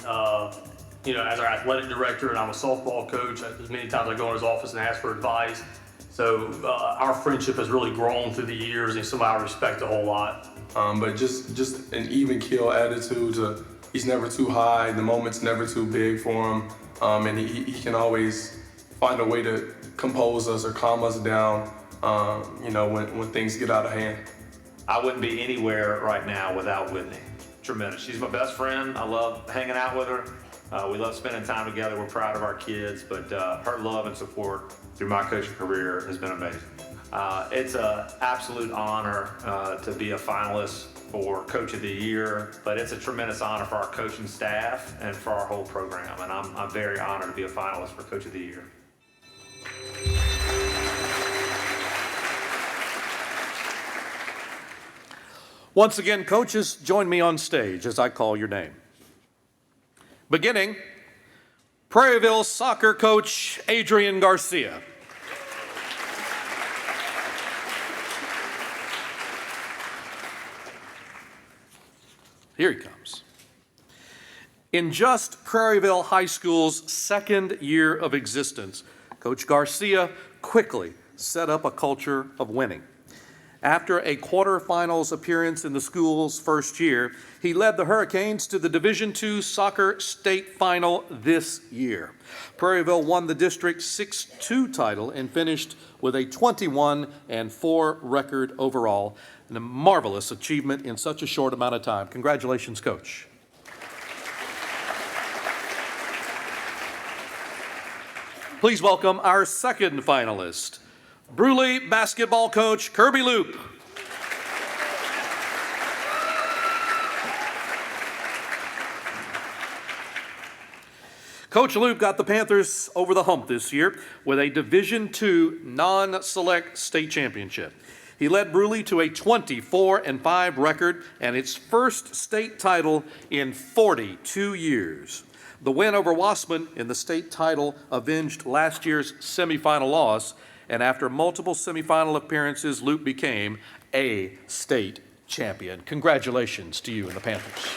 As our athletic director, and I'm a softball coach, as many times I go in his office and ask for advice. So our friendship has really grown through the years, and somebody I respect a whole lot. But just an even keel attitude. He's never too high. The moment's never too big for him, and he can always find a way to compose us or calm us down. When things get out of hand. I wouldn't be anywhere right now without Whitney. Tremendous. She's my best friend. I love hanging out with her. We love spending time together. We're proud of our kids, but her love and support through my coaching career has been amazing. It's an absolute honor to be a finalist for Coach of the Year, but it's a tremendous honor for our coaching staff and for our whole program, and I'm very honored to be a finalist for Coach of the Year. Once again, coaches, join me on stage as I call your name. Beginning, Prairieville soccer coach Adrian Garcia. Here he comes. In just Prairieville High School's second year of existence, Coach Garcia quickly set up a culture of winning. After a quarterfinals appearance in the school's first year, he led the Hurricanes to the Division II soccer state final this year. Prairieville won the district 6-2 title and finished with a 21-4 record overall, and a marvelous achievement in such a short amount of time. Congratulations, Coach. Please welcome our second finalist, Bruley basketball coach Kirby Loop. Coach Loop got the Panthers over the hump this year with a Division II non-select state championship. He led Bruley to a 24-5 record and its first state title in 42 years. The win over Wassman in the state title avenged last year's semifinal loss, and after multiple semifinal appearances, Luke became a state champion. Congratulations to you and the Panthers.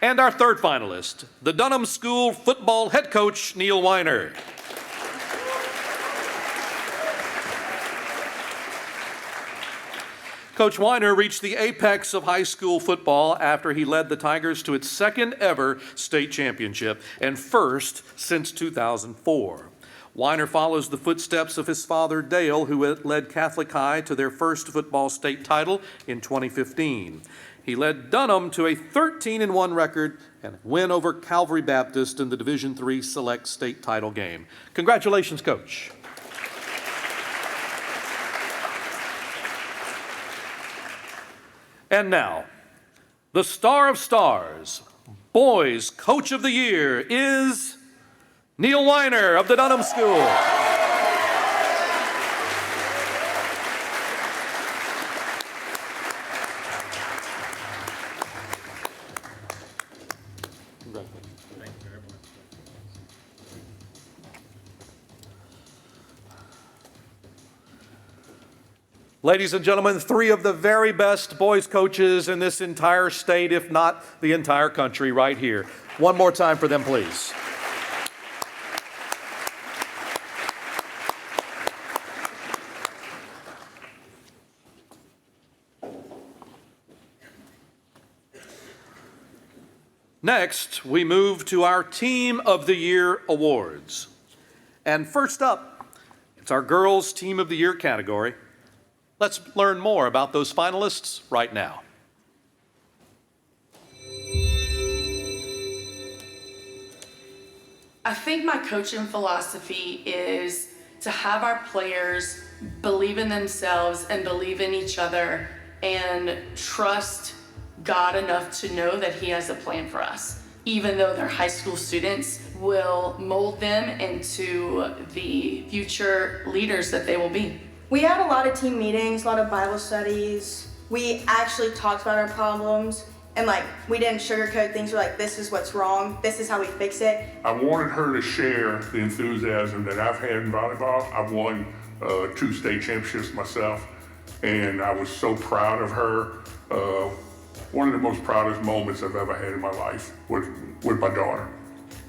And our third finalist, the Dunham School football head coach, Neil Weiner. Coach Weiner reached the apex of high school football after he led the Tigers to its second ever state championship and first since 2004. Weiner follows the footsteps of his father, Dale, who led Catholic High to their first football state title in 2015. He led Dunham to a 13-1 record and a win over Calvary Baptist in the Division III Select State title game. Congratulations, Coach. And now, the star of stars, boys coach of the year is Neil Weiner of the Dunham School. Ladies and gentlemen, three of the very best boys coaches in this entire state, if not the entire country, right here. One more time for them, please. Next, we move to our Team of the Year awards. And first up, it's our Girls Team of the Year category. Let's learn more about those finalists right now. I think my coaching philosophy is to have our players believe in themselves and believe in each other and trust God enough to know that He has a plan for us. Even though they're high school students, will mold them into the future leaders that they will be. We had a lot of team meetings, a lot of Bible studies. We actually talked about our problems and we didn't sugarcoat things. We're like, this is what's wrong. This is how we fix it. I wanted her to share the enthusiasm that I've had in volleyball. I've won 2 state championships myself, and I was so proud of her. One of the most proudest moments I've ever had in my life with my daughter.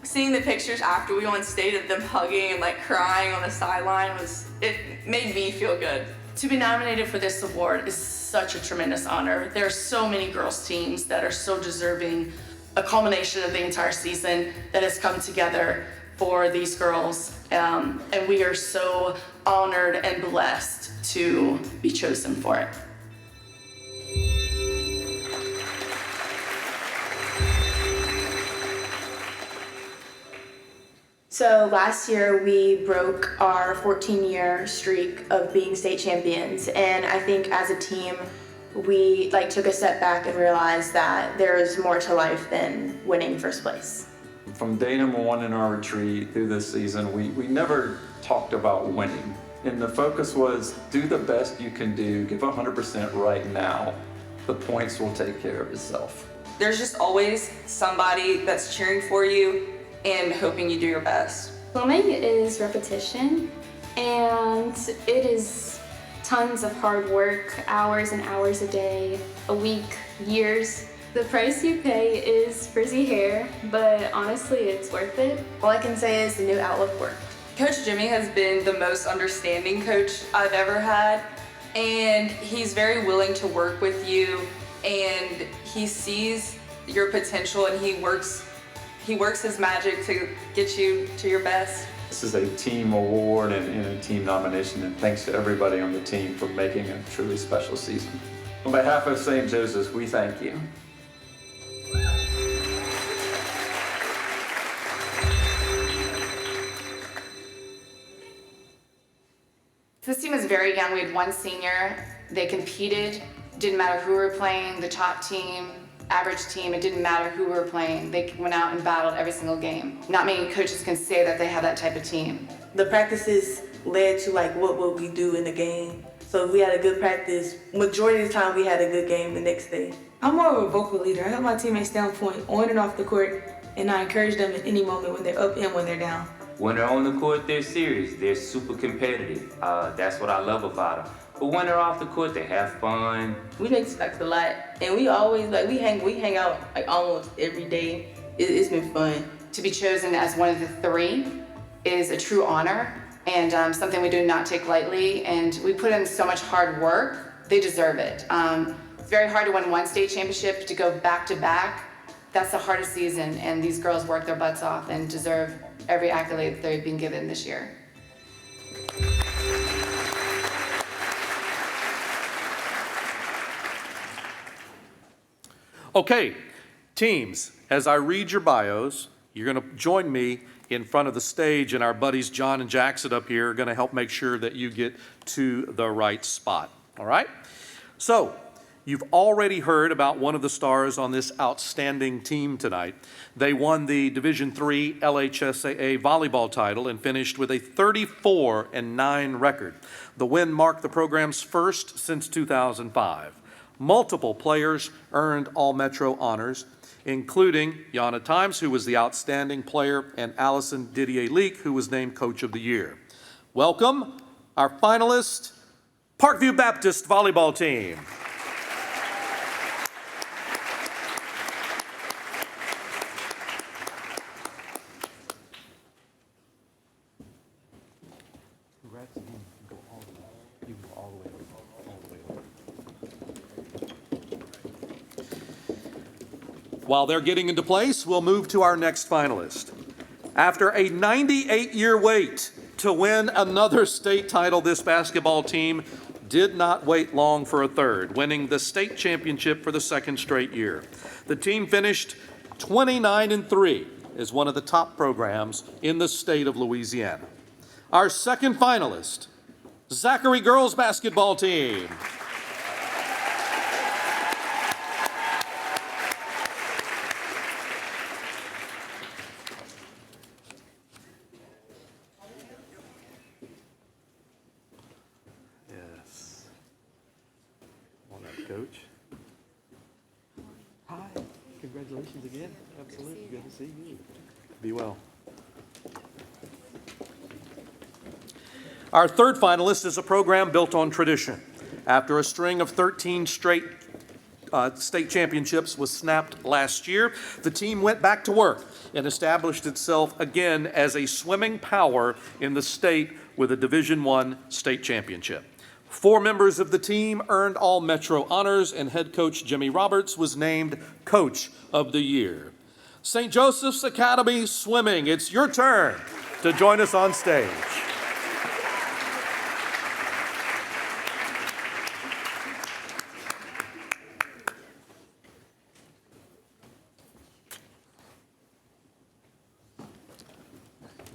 Seeing the pictures after we won state of them hugging and crying on the sideline it made me feel good. To be nominated for this award is such a tremendous honor. There are so many girls teams that are so deserving, a culmination of the entire season that has come together for these girls. And we are so honored and blessed to be chosen for it. So last year we broke our 14-year streak of being state champions, and I think as a team we took a step back and realized that there is more to life than winning first place. From day number 1 in our retreat through this season, we never talked about winning. And the focus was do the best you can do, give 100% right now. The points will take care of itself. There's just always somebody that's cheering for you and hoping you do your best. Swimming is repetition, and it is tons of hard work, hours and hours a day, a week, years. The price you pay is frizzy hair, but honestly, it's worth it. All I can say is the new outlook worked. Coach Jimmy has been the most understanding coach I've ever had, and he's very willing to work with you, and he sees your potential and he works his magic to get you to your best. This is a team award and a team nomination, and thanks to everybody on the team for making a truly special season. On behalf of St. Joseph's, we thank you. This team is very young. We had one senior. They competed. Didn't matter who we were playing, the top team. average team. It didn't matter who we were playing. They went out and battled every single game. Not many coaches can say that they have that type of team. The practices led to like what would we do in the game. So if we had a good practice, majority of the time we had a good game the next day. I'm more of a vocal leader. I help my teammates stay on point, on and off the court, and I encourage them at any moment when they're up and when they're down. When they're on the court, they're serious. They're super competitive. That's what I love about them. But when they're off the court, they have fun. We expect a lot, and we always we hang out like almost every day. It's been fun. To be chosen as one of the three is a true honor and something we do not take lightly. And we put in so much hard work. They deserve it. It's very hard to win one state championship, to go back to back. That's the hardest season, and these girls work their butts off and deserve every accolade that they've been given this year. Okay, teams, as I read your bios, you're going to join me in front of the stage, and our buddies John and Jackson up here are going to help make sure that you get to the right spot. All right? So, you've already heard about one of the stars on this outstanding team tonight. They won the Division III LHSAA volleyball title and finished with a 34-9 record. The win marked the program's first since 2005. Multiple players earned All-Metro honors, including Yana Times, who was the outstanding player, and Allison Didier-Leak, who was named Coach of the Year. Welcome, our finalist, Parkview Baptist volleyball team. Congrats again. You can go all the way over. While they're getting into place, we'll move to our next finalist. After a 98-year wait to win another state title, this basketball team did not wait long for a third, winning the state championship for the second straight year. The team finished 29-3 as one of the top programs in the state of Louisiana. Our second finalist, Zachary girls basketball team. Yes. On that, Coach. Hi. Congratulations again. Absolutely. Good to see you. Be well. Our third finalist is a program built on tradition. After a string of 13 straight state championships was snapped last year, the team went back to work and established itself again as a swimming power in the state with a Division I state championship. 4 members of the team earned All-Metro honors, and head coach Jimmy Roberts was named Coach of the Year. St. Joseph's Academy Swimming, it's your turn to join us on stage.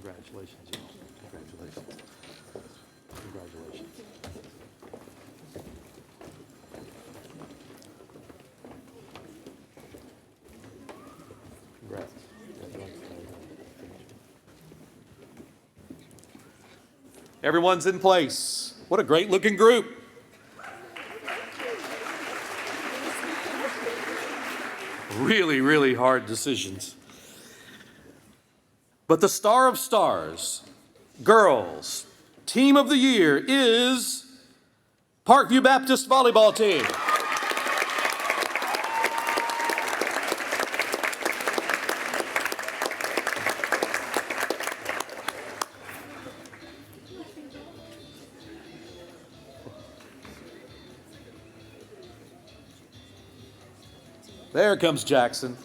Congratulations, y'all. Congratulations. Congratulations. Congrats. Everyone's in place. What a great looking group. Really, really hard decisions. But the star of stars, girls, team of the year is Parkview Baptist volleyball team. There comes Jackson.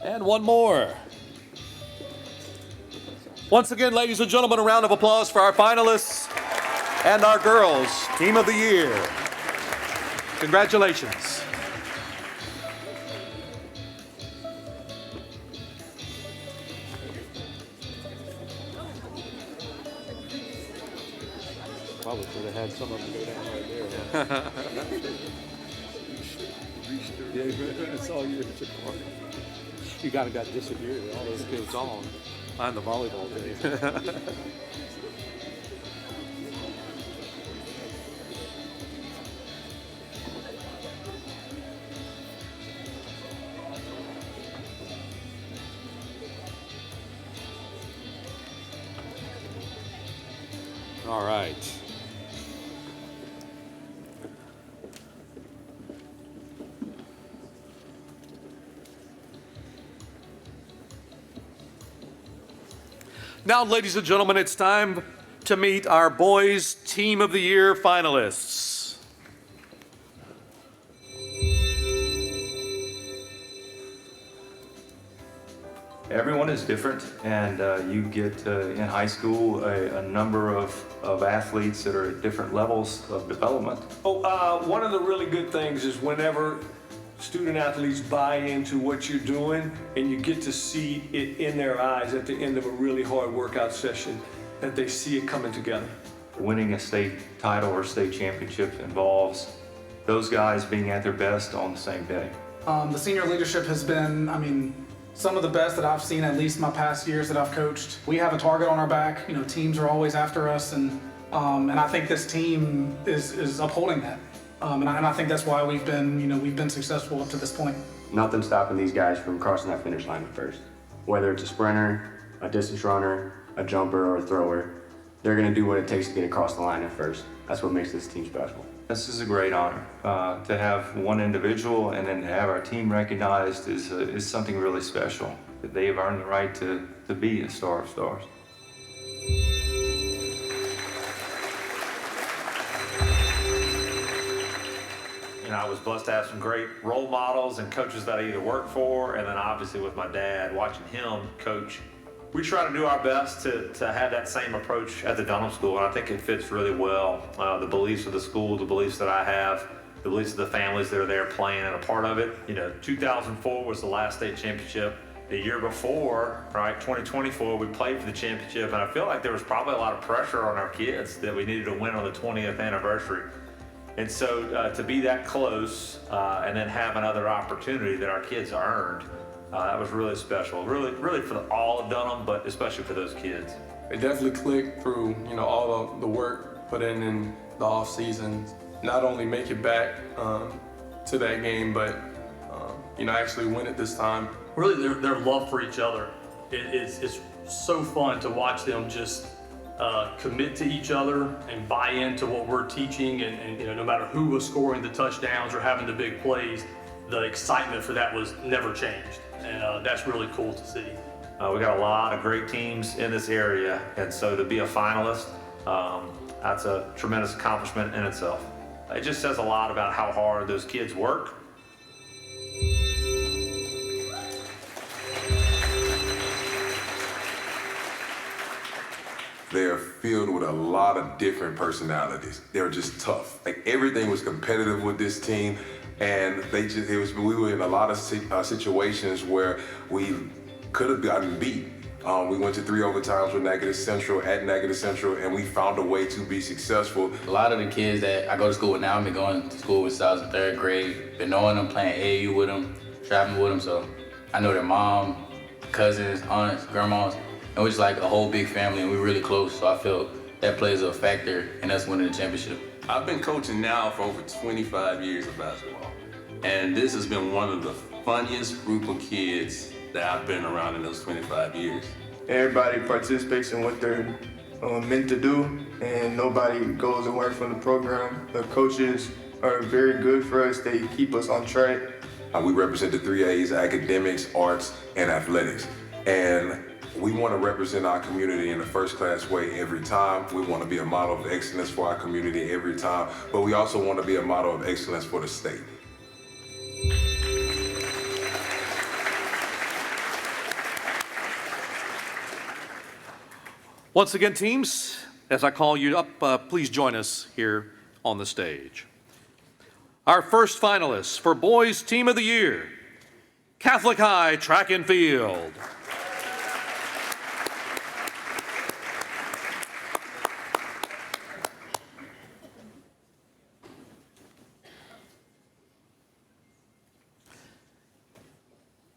And one more. Once again, ladies and gentlemen, a round of applause for our finalists and our girls' team of the year. Congratulations. Probably should have had some of them go down right there. Yeah, that's all yours. You got disappeared. All those kids on. Behind the volleyball days. All right. Now, ladies and gentlemen, it's time to meet our Boys Team of the Year finalists. Everyone is different, and you get in high school a number of athletes that are at different levels of development. One of the really good things is whenever student athletes buy into what you're doing and you get to see it in their eyes at the end of a really hard workout session, that they see it coming together. Winning a state title or state championship involves those guys being at their best on the same day. The senior leadership has been, some of the best that I've seen, at least my past years that I've coached. We have a target on our back. Teams are always after us, and I think this team is upholding that. And I think that's why we've been successful up to this point. Nothing's stopping these guys from crossing that finish line at first. Whether it's a sprinter, a distance runner, a jumper, or a thrower, they're gonna do what it takes to get across the line at first. That's what makes this team special. This is a great honor. To have one individual and then to have our team recognized is something really special. They have earned the right to be a Star of Stars. I was blessed to have some great role models and coaches that I either worked for, and then obviously with my dad, watching him coach. We try to do our best to have that same approach at the Dunham School, and I think it fits really well. The beliefs of the school, the beliefs that I have, the beliefs of the families that are there playing and a part of it. 2004 was the last state championship. The year before, 2024, we played for the championship, and I feel like there was probably a lot of pressure on our kids that we needed to win on the 20th anniversary. And so to be that close and then have another opportunity that our kids earned, that was really special. Really for all of Dunham, but especially for those kids. It definitely clicked through, all the work put in the off season. Not only make it back to that game, but actually win it this time. Really, their love for each other. It's so fun to watch them just commit to each other and buy into what we're teaching, and no matter who was scoring the touchdowns or having the big plays, the excitement for that was never changed, and that's really cool to see. We got a lot of great teams in this area, and so to be a finalist, that's a tremendous accomplishment in itself. It just says a lot about how hard those kids work. They're filled with a lot of different personalities. They're just tough. Like, everything was competitive with this team, and we were in a lot of situations where we could have gotten beat. We went to 3 overtimes with Negative Central at Negative Central, and we found a way to be successful. A lot of the kids that I go to school with now, I've been going to school with since I was in 3rd grade, been knowing them, playing AAU with them, traveling with them, so I know their mom, cousins, aunts, grandmas, and we're just like a whole big family, and we're really close, so I feel that plays a factor in us winning the championship. I've been coaching now for over 25 years of basketball, and this has been one of the funniest group of kids that I've been around in those 25 years. Everybody participates in what they're meant to do, and nobody goes away from the program. The coaches are very good for us. They keep us on track. We represent the 3A's, academics, arts, and athletics. And we want to represent our community in a first-class way every time. We want to be a model of excellence for our community every time, but we also want to be a model of excellence for the state. Once again, teams, as I call you up, please join us here on the stage. Our first finalists for Boys Team of the Year, Catholic High Track and Field.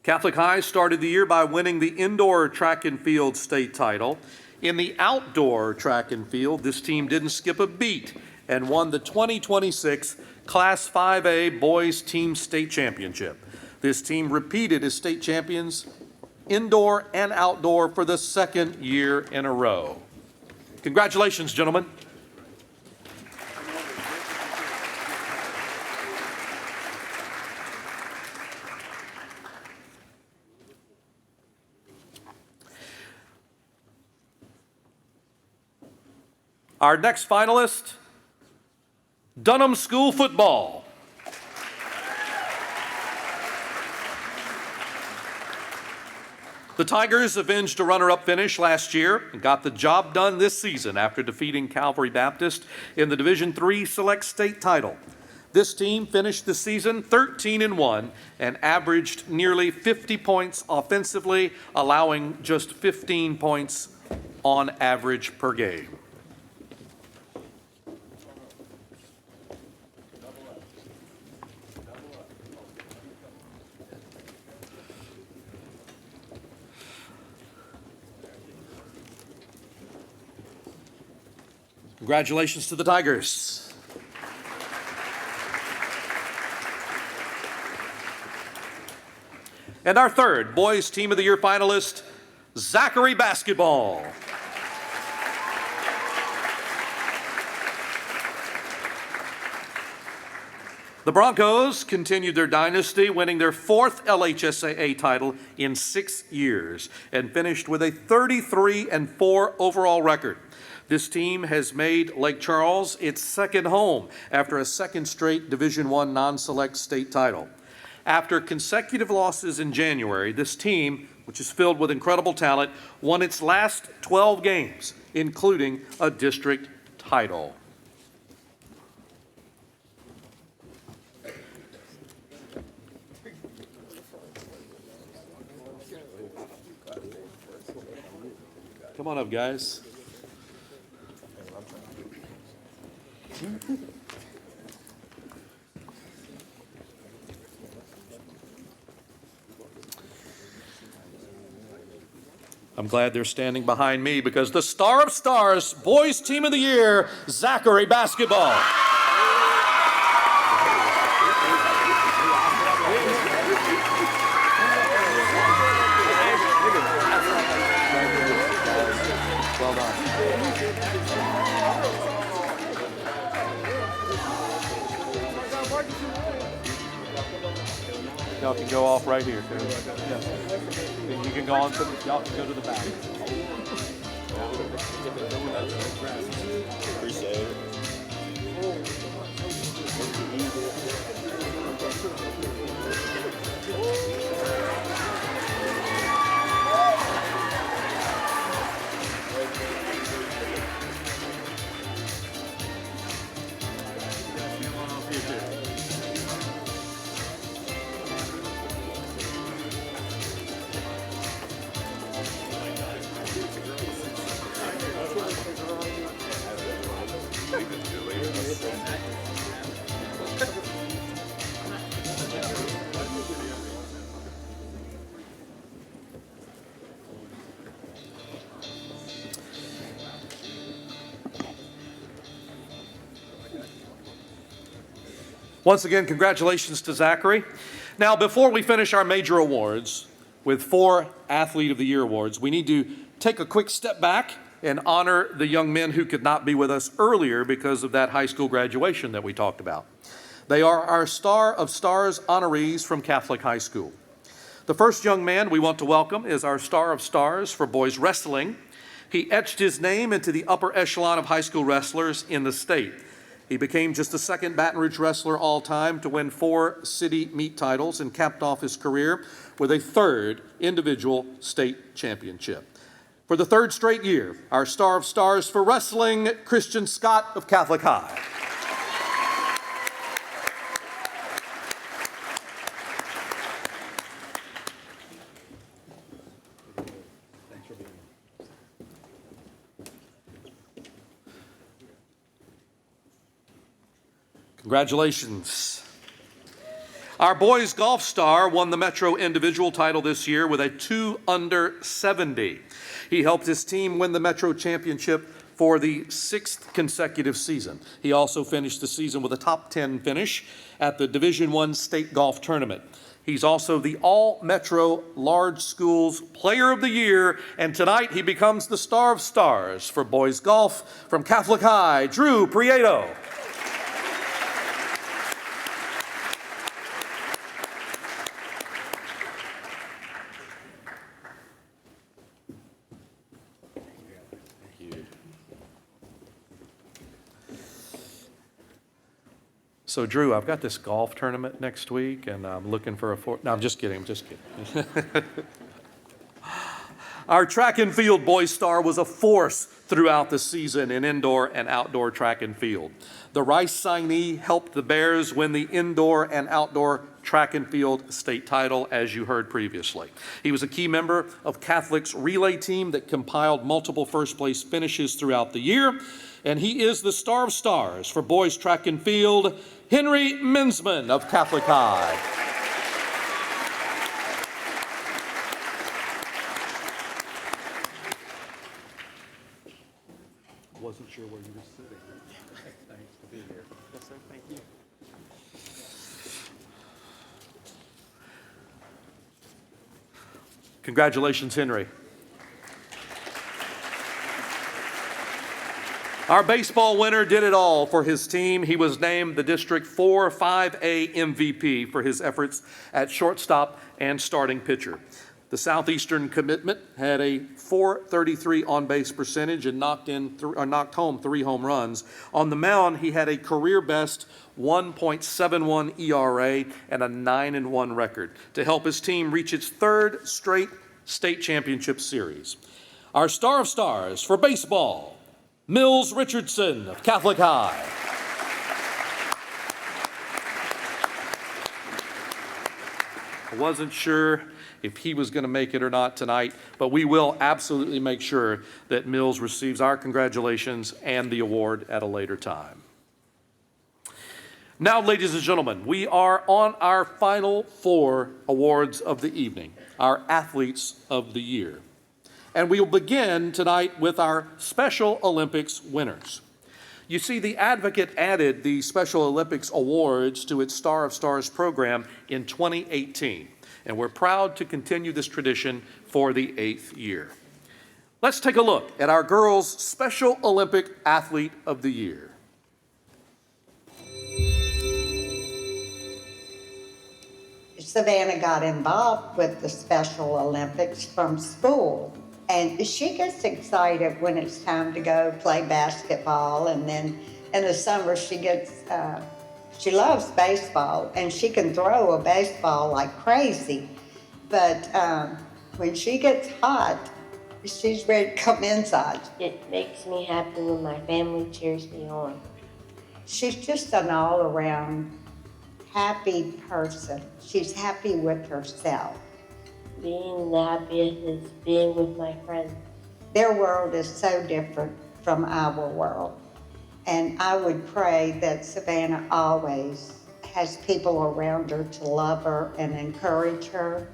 Catholic High started the year by winning the indoor track and field state title. In the outdoor track and field, this team didn't skip a beat and won the 2026 Class 5A Boys Team State Championship. This team repeated as state champions indoor and outdoor for the second year in a row. Congratulations, gentlemen. Our next finalist, Dunham School Football. The Tigers avenged a runner-up finish last year and got the job done this season after defeating Calvary Baptist in the Division III Select State title. This team finished the season 13-1 and averaged nearly 50 points offensively, allowing just 15 points on average per game. Congratulations to the Tigers. And our third Boys Team of the Year finalist, Zachary Basketball. The Broncos continued their dynasty, winning their fourth LHSAA title in 6 years and finished with a 33-4 overall record. This team has made Lake Charles its second home after a second straight Division I non-select state title. After consecutive losses in January, this team, which is filled with incredible talent, won its last 12 games, including a district title. Come on up, guys. I'm glad they're standing behind me because the Star of Stars, Boys Team of the Year, Zachary Basketball. Well done. Y'all can go off right here, too. Yeah. You can go on to y'all can go to the back. Appreciate it. Once again, congratulations to Zachary. Now, before we finish our major awards with 4 Athlete of the Year awards, we need to take a quick step back and honor the young men who could not be with us earlier because of that high school graduation that we talked about. They are our Star of Stars honorees from Catholic High School. The first young man we want to welcome is our Star of Stars for boys wrestling. He etched his name into the upper echelon of high school wrestlers in the state. He became just the second Baton Rouge wrestler all time to win 4 city meet titles and capped off his career with a 3rd individual state championship. For the 3rd straight year, our Star of Stars for wrestling, Christian Scott of Catholic High. Congratulations. Our boys golf star won the Metro individual title this year with a 2 under 70. He helped his team win the Metro championship for the 6th consecutive season. He also finished the season with a top 10 finish at the Division I state golf tournament. He's also the All-Metro Large Schools Player of the Year, and tonight he becomes the star of stars for boys golf from Catholic High, Drew Prieto. So, Drew, I've got this golf tournament next week, and I'm looking for a no, I'm just kidding. Our track and field boys star was a force throughout the season in indoor and outdoor track and field. The Rice signee helped the Bears win the indoor and outdoor track and field state title, as you heard previously. He was a key member of Catholic's relay team that compiled multiple first-place finishes throughout the year, and he is the star of stars for boys track and field, Henry Minsman of Catholic High. Wasn't sure where you were sitting. Thanks to be here. Yes, sir. Thank you. Congratulations, Henry. Our baseball winner did it all for his team. He was named the District 4-5A MVP for his efforts at shortstop and starting pitcher. The Southeastern commitment had a .433 on-base percentage and knocked home 3 home runs. On the mound, he had a career-best 1.71 ERA and a 9-1 record to help his team reach its 3rd straight state championship series. Our star of stars for baseball, Mills Richardson of Catholic High. I wasn't sure if he was going to make it or not tonight, but we will absolutely make sure that Mills receives our congratulations and the award at a later time. Now, ladies and gentlemen, we are on our final 4 awards of the evening, our Athletes of the Year. And we will begin tonight with our Special Olympics winners. You see, the Advocate added the Special Olympics Awards to its Star of Stars program in 2018, and we're proud to continue this tradition for the 8th year. Let's take a look at our girls' Special Olympic Athlete of the Year. Savannah got involved with the Special Olympics from school. And she gets excited when it's time to go play basketball. And then in the summer, she loves baseball, and she can throw a baseball like crazy. But when she gets hot, she's ready to come inside. It makes me happy when my family cheers me on. She's just an all-around happy person. She's happy with herself. Being the happiest is being with my friends. Their world is so different from our world. And I would pray that Savannah always has people around her to love her and encourage her,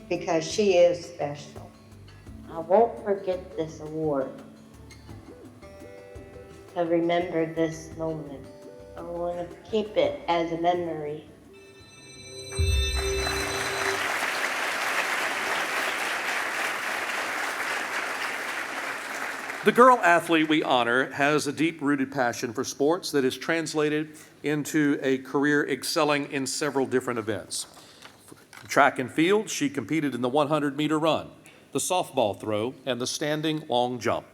because she is special. I won't forget this award. I remember this moment. I want to keep it as a memory. The girl athlete we honor has a deep-rooted passion for sports that is translated into a career excelling in several different events. Track and field, she competed in the 100-meter run, the softball throw, and the standing long jump.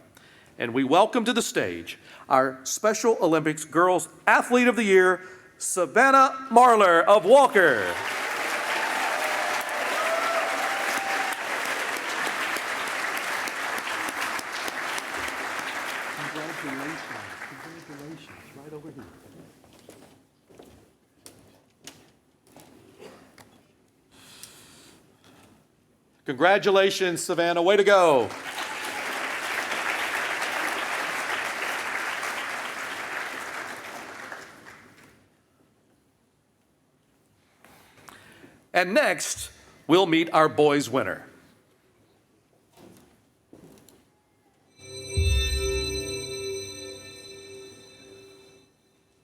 And we welcome to the stage our Special Olympics Girls Athlete of the Year, Savannah Marler of Walker. Congratulations, right over here. Congratulations, Savannah, way to go. And next, we'll meet our boys winner.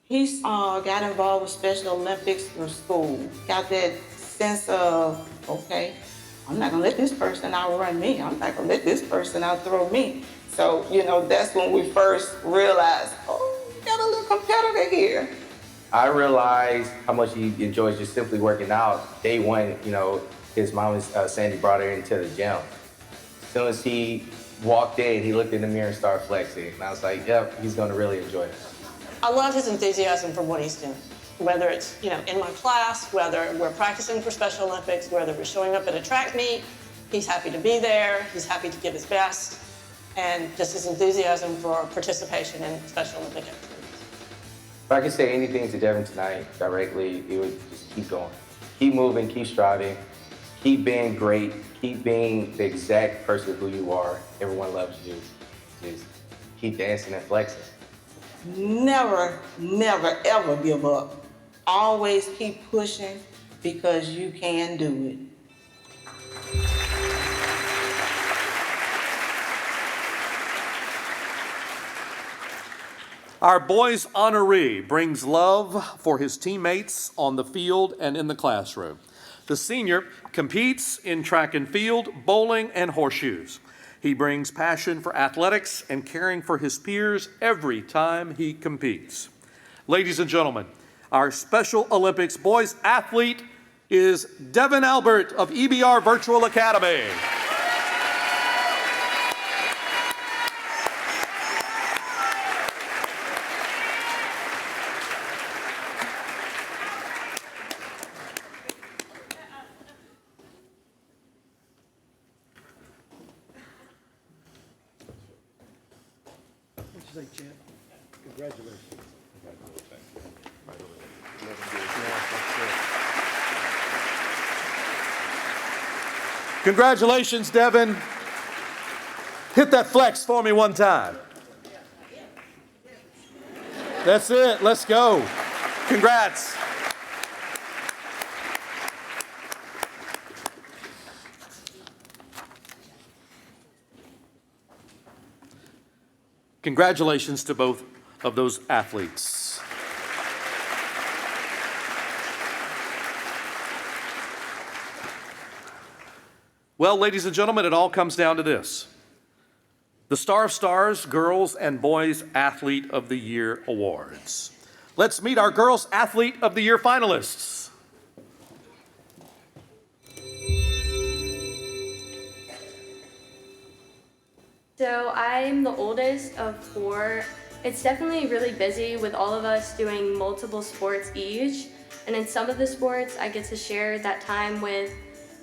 He's got involved with Special Olympics for school. Got that sense of, okay, I'm not gonna let this person outrun me. I'm not gonna let this person outthrow me. So, that's when we first realized, oh, we got a little competitor here. I realized how much he enjoys just simply working out. Day one, his mom, Sandy, brought her into the gym. As soon as he walked in, he looked in the mirror and started flexing. And I was like, yep, he's gonna really enjoy it. I love his enthusiasm for what he's doing. Whether it's, in my class, whether we're practicing for Special Olympics, whether we're showing up at a track meet, he's happy to be there, he's happy to give his best, and just his enthusiasm for participation in Special Olympic activities. If I could say anything to Devin tonight directly, it would just keep going. Keep moving, keep striving, keep being great, keep being the exact person who you are. Everyone loves you. Just keep dancing and flexing. Never, never, ever give up. Always keep pushing because you can do it. Our boys honoree brings love for his teammates on the field and in the classroom. The senior competes in track and field, bowling, and horseshoes. He brings passion for athletics and caring for his peers every time he competes. Ladies and gentlemen, our Special Olympics boys athlete is Devin Albert of EBR Virtual Academy. Congratulations. Congratulations, Devin. Hit that flex for me one time. That's it. Let's go. Congrats. Congratulations to both of those athletes. Well, ladies and gentlemen, it all comes down to this. The Star of Stars Girls and Boys Athlete of the Year Awards. Let's meet our Girls Athlete of the Year finalists. So I'm the oldest of 4. It's definitely really busy with all of us doing multiple sports each. And in some of the sports, I get to share that time with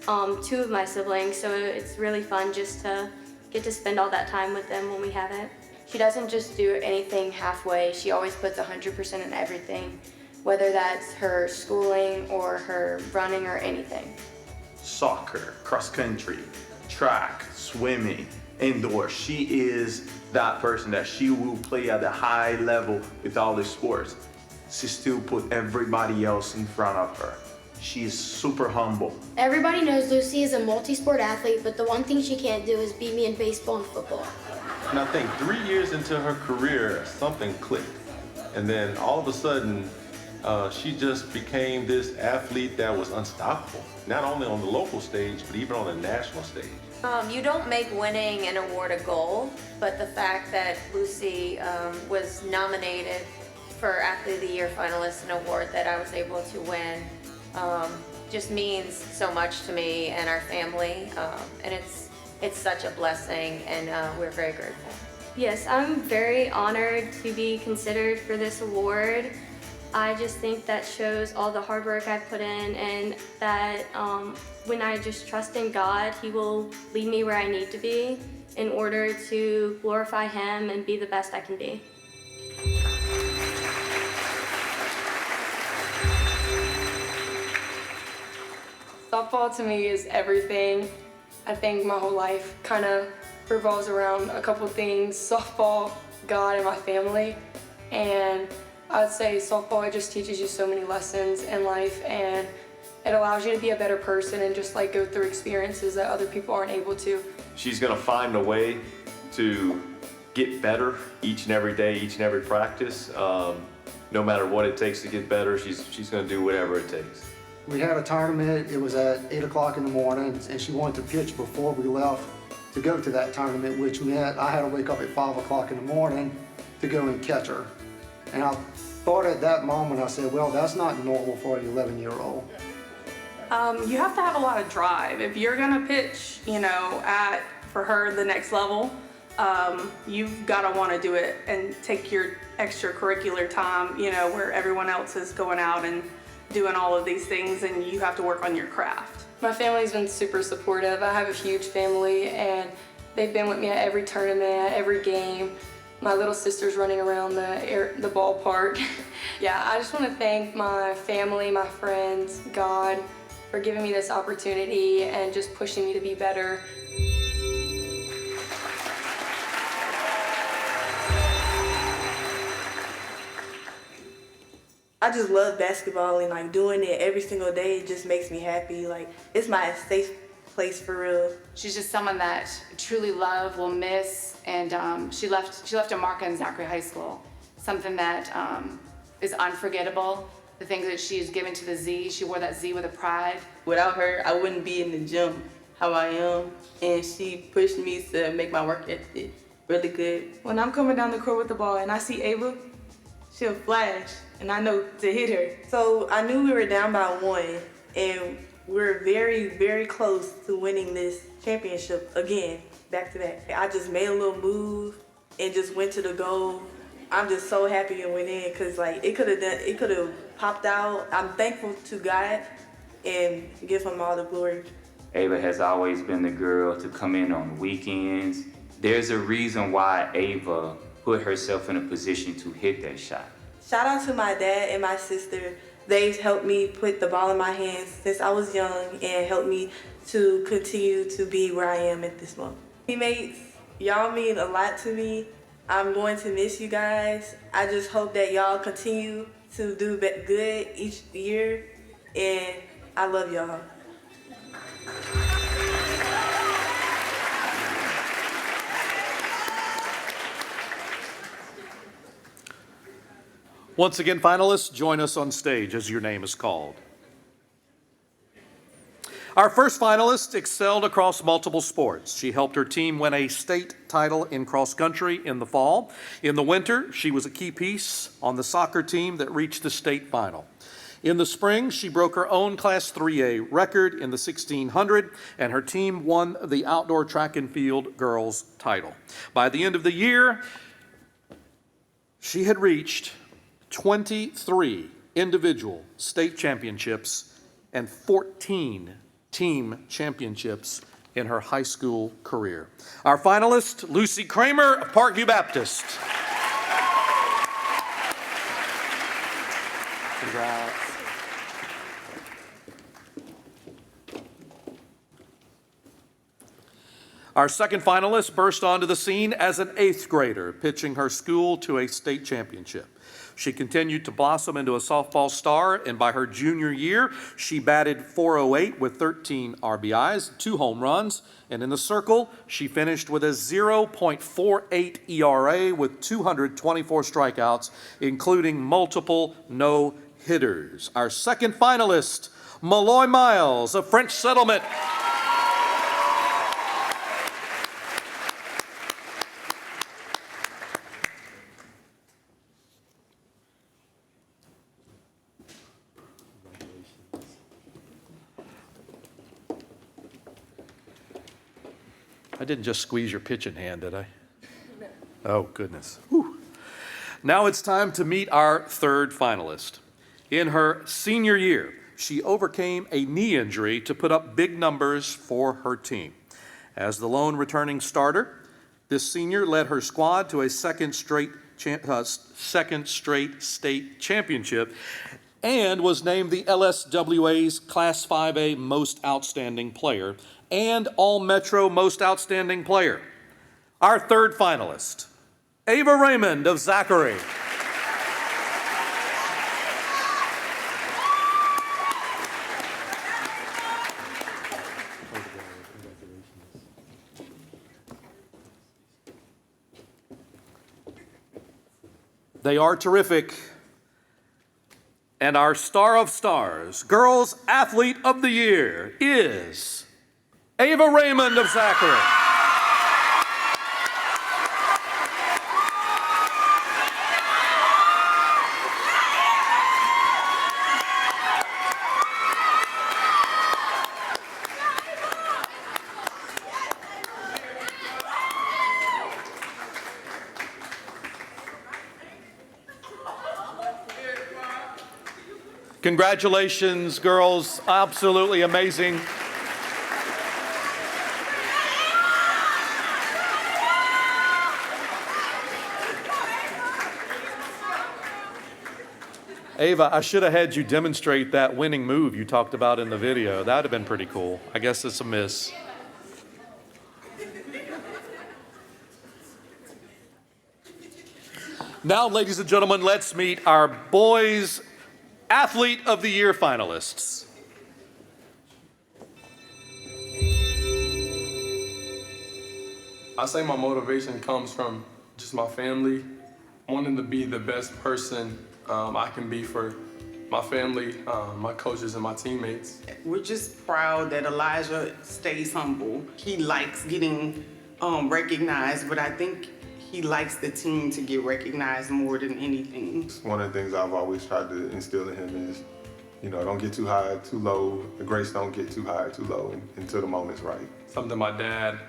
2 of my siblings. So it's really fun just to get to spend all that time with them when we have it. She doesn't just do anything halfway. She always puts 100% in everything, whether that's her schooling or her running or anything. Soccer, cross country, track, swimming, indoor. She is that person that she will play at a high level with all the sports. She still put everybody else in front of her. She is super humble. Everybody knows Lucy is a multi-sport athlete, but the one thing she can't do is beat me in baseball and football. And I think 3 years into her career, something clicked. And then all of a sudden, she just became this athlete that was unstoppable. Not only on the local stage, but even on the national stage. You don't make winning an award a goal, but the fact that Lucy was nominated for Athlete of the Year finalist, an award that I was able to win, just means so much to me and our family, and it's such a blessing, and we're very grateful. Yes, I'm very honored to be considered for this award. I just think that shows all the hard work I've put in, and that when I just trust in God, He will lead me where I need to be in order to glorify Him and be the best I can be. Softball to me is everything. I think my whole life kind of revolves around a couple things: softball, God, and my family. And I'd say softball, it just teaches you so many lessons in life, and It allows you to be a better person and just like go through experiences that other people aren't able to. She's gonna find a way to get better each and every day, each and every practice. No matter what it takes to get better, she's gonna do whatever it takes. We had a tournament, it was at 8 o'clock in the morning, and she wanted to pitch before we left to go to that tournament, which meant I had to wake up at 5 o'clock in the morning to go and catch her. And I thought at that moment, I said, well, that's not normal for an 11-year-old. You have to have a lot of drive. If you're gonna pitch, for her the next level, you've gotta wanna do it and take your extracurricular time, where everyone else is going out and doing all of these things and you have to work on your craft. My family's been super supportive. I have a huge family and they've been with me at every tournament, every game. My little sister's running around the ballpark. Yeah, I just want to thank my family, my friends, God, for giving me this opportunity and just pushing me to be better. I just love basketball and like doing it every single day. It just makes me happy. Like it's my safe place for real. She's just someone that truly love, will miss, and she left a mark on Zachary High School. Something that is unforgettable. The things that she's given to the Z, she wore that Z with a pride. Without her, I wouldn't be in the gym how I am, and she pushed me to make my work ethic really good. When I'm coming down the court with the ball and I see Ava, she'll flash, and I know to hit her. So I knew we were down by 1, and we're very, very close to winning this championship again, back to back. I just made a little move and just went to the goal. I'm just so happy it went in because like it could have popped out. I'm thankful to God and give him all the glory. Ava has always been the girl to come in on weekends. There's a reason why Ava put herself in a position to hit that shot. Shout out to my dad and my sister. They've helped me put the ball in my hands since I was young and helped me to continue to be where I am at this moment. Teammates, y'all mean a lot to me. I'm going to miss you guys. I just hope that y'all continue to do good each year, and I love y'all. Once again, finalists, join us on stage as your name is called. Our first finalist excelled across multiple sports. She helped her team win a state title in cross country in the fall. In the winter, she was a key piece on the soccer team that reached the state final. In the spring, she broke her own Class 3A record in the 1600, and her team won the outdoor track and field girls title. By the end of the year, she had reached 23 individual state championships and 14 team championships in her high school career. Our finalist, Lucy Kramer of Parkview Baptist. Congrats. Our second finalist burst onto the scene as an 8th grader, pitching her school to a state championship. She continued to blossom into a softball star, and by her junior year, she batted .408 with 13 RBIs, 2 home runs, and in the circle, she finished with a 0.48 ERA with 224 strikeouts, including multiple no-hitters. Our second finalist, Malloy Miles of French Settlement. I didn't just squeeze your pitching hand, did I? No. Oh, goodness. Whew. Now it's time to meet our third finalist. In her senior year, she overcame a knee injury to put up big numbers for her team. As the lone returning starter, this senior led her squad to a second straight state championship and was named the LSWA's Class 5A Most Outstanding Player and All-Metro Most Outstanding Player. Our third finalist, Ava Raymond of Zachary. They are terrific. And our star of stars, Girls Athlete of the Year, is Ava Raymond of Zachary. Congratulations, girls. Absolutely amazing. Ava, I should have had you demonstrate that winning move you talked about in the video. That would have been pretty cool. I guess it's a miss. Now, ladies and gentlemen, let's meet our boys' Athlete of the Year finalists. I say my motivation comes from just my family, wanting to be the best person I can be for my family, my coaches, and my teammates. We're just proud that Elijah stays humble. He likes getting recognized, but I think he likes the team to get recognized more than anything. One of the things I've always tried to instill in him is, don't get too high, too low. The greats don't get too high, too low until the moment's right. Something my dad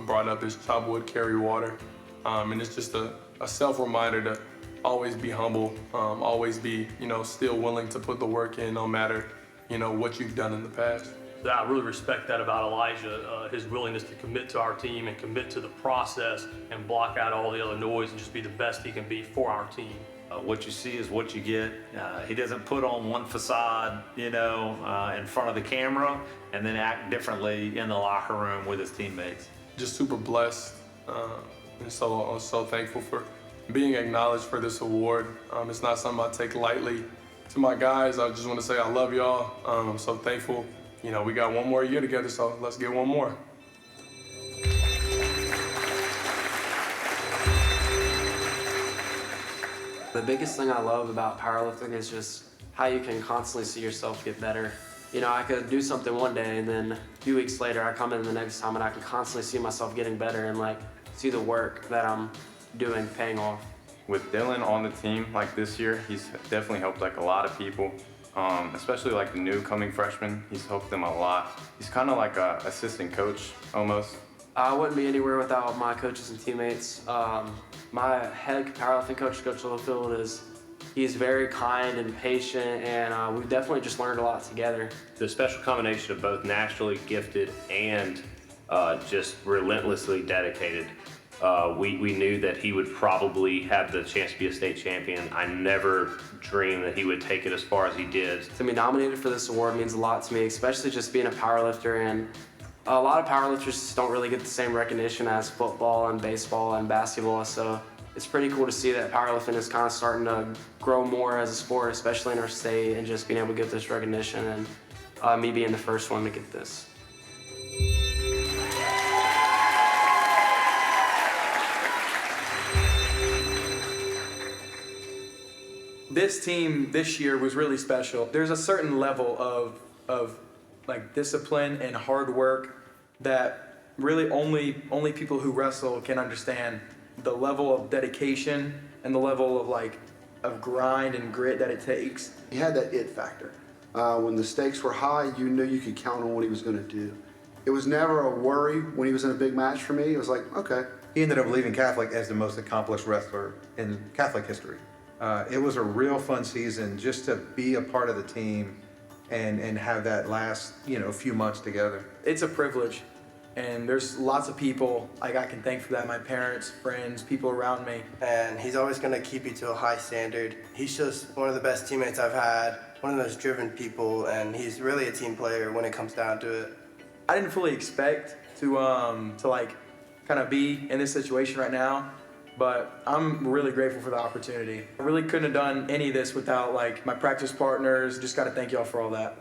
brought up is chop wood, carry water. And it's just a self-reminder to always be humble, always be, still willing to put the work in no matter, what you've done in the past. I really respect that about Elijah, his willingness to commit to our team and commit to the process and block out all the other noise and just be the best he can be for our team. What you see is what you get. He doesn't put on one facade, in front of the camera and then act differently in the locker room with his teammates. Just super blessed and so thankful for being acknowledged for this award. It's not something I take lightly. To my guys, I just want to say I love y'all. I'm so thankful. We got one more year together, so let's get one more. The biggest thing I love about powerlifting is just how you can constantly see yourself get better. I could do something one day and then a few weeks later I come in the next time and I can constantly see myself getting better and see the work that I'm doing paying off. With Dylan on the team this year, he's definitely helped a lot of people. Especially the new coming freshmen. He's helped them a lot. He's kind of like a assistant coach almost. I wouldn't be anywhere without my coaches and teammates. My head powerlifting coach, Coach Littlefield, he's very kind and patient, and we've definitely just learned a lot together. The special combination of both naturally gifted and just relentlessly dedicated. We knew that he would probably have the chance to be a state champion. I never dreamed that he would take it as far as he did. To be nominated for this award means a lot to me, especially just being a powerlifter, and a lot of powerlifters just don't really get the same recognition as football and baseball and basketball, so it's pretty cool to see that powerlifting is kind of starting to grow more as a sport, especially in our state, and just being able to get this recognition, and me being the first one to get this. This team this year was really special. There's a certain level of discipline and hard work that really only people who wrestle can understand. The level of dedication and the level of grind and grit that it takes. He had that it factor. When the stakes were high, you knew you could count on what he was going to do. It was never a worry when he was in a big match for me. It was like, okay. He ended up leaving Catholic as the most accomplished wrestler in Catholic history. It was a real fun season just to be a part of the team and have that last, few months together. It's a privilege, and there's lots of people I can thank for that, my parents, friends, people around me. And he's always gonna keep you to a high standard. He's just one of the best teammates I've had, one of those driven people, and he's really a team player when it comes down to it. I didn't fully expect to kind of be in this situation right now, but I'm really grateful for the opportunity. I really couldn't have done any of this without my practice partners. Just gotta thank y'all for all that.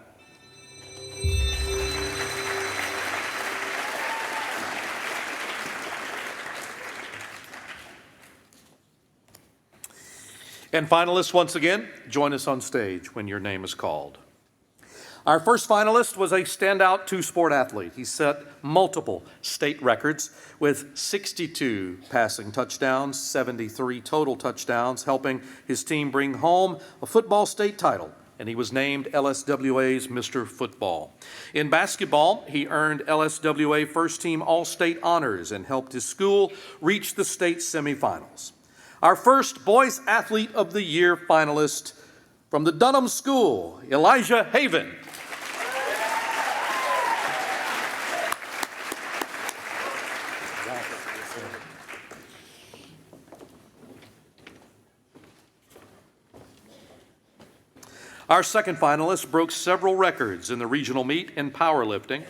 And finalists, once again, join us on stage when your name is called. Our first finalist was a standout two-sport athlete. He set multiple state records with 62 passing touchdowns, 73 total touchdowns, helping his team bring home a football state title, and he was named LSWA's Mr. Football. In basketball, he earned LSWA first-team All-State honors and helped his school reach the state semifinals. Our first Boys Athlete of the Year finalist from the Dunham School, Elijah Haven. Our second finalist broke several records in the regional meet in powerlifting.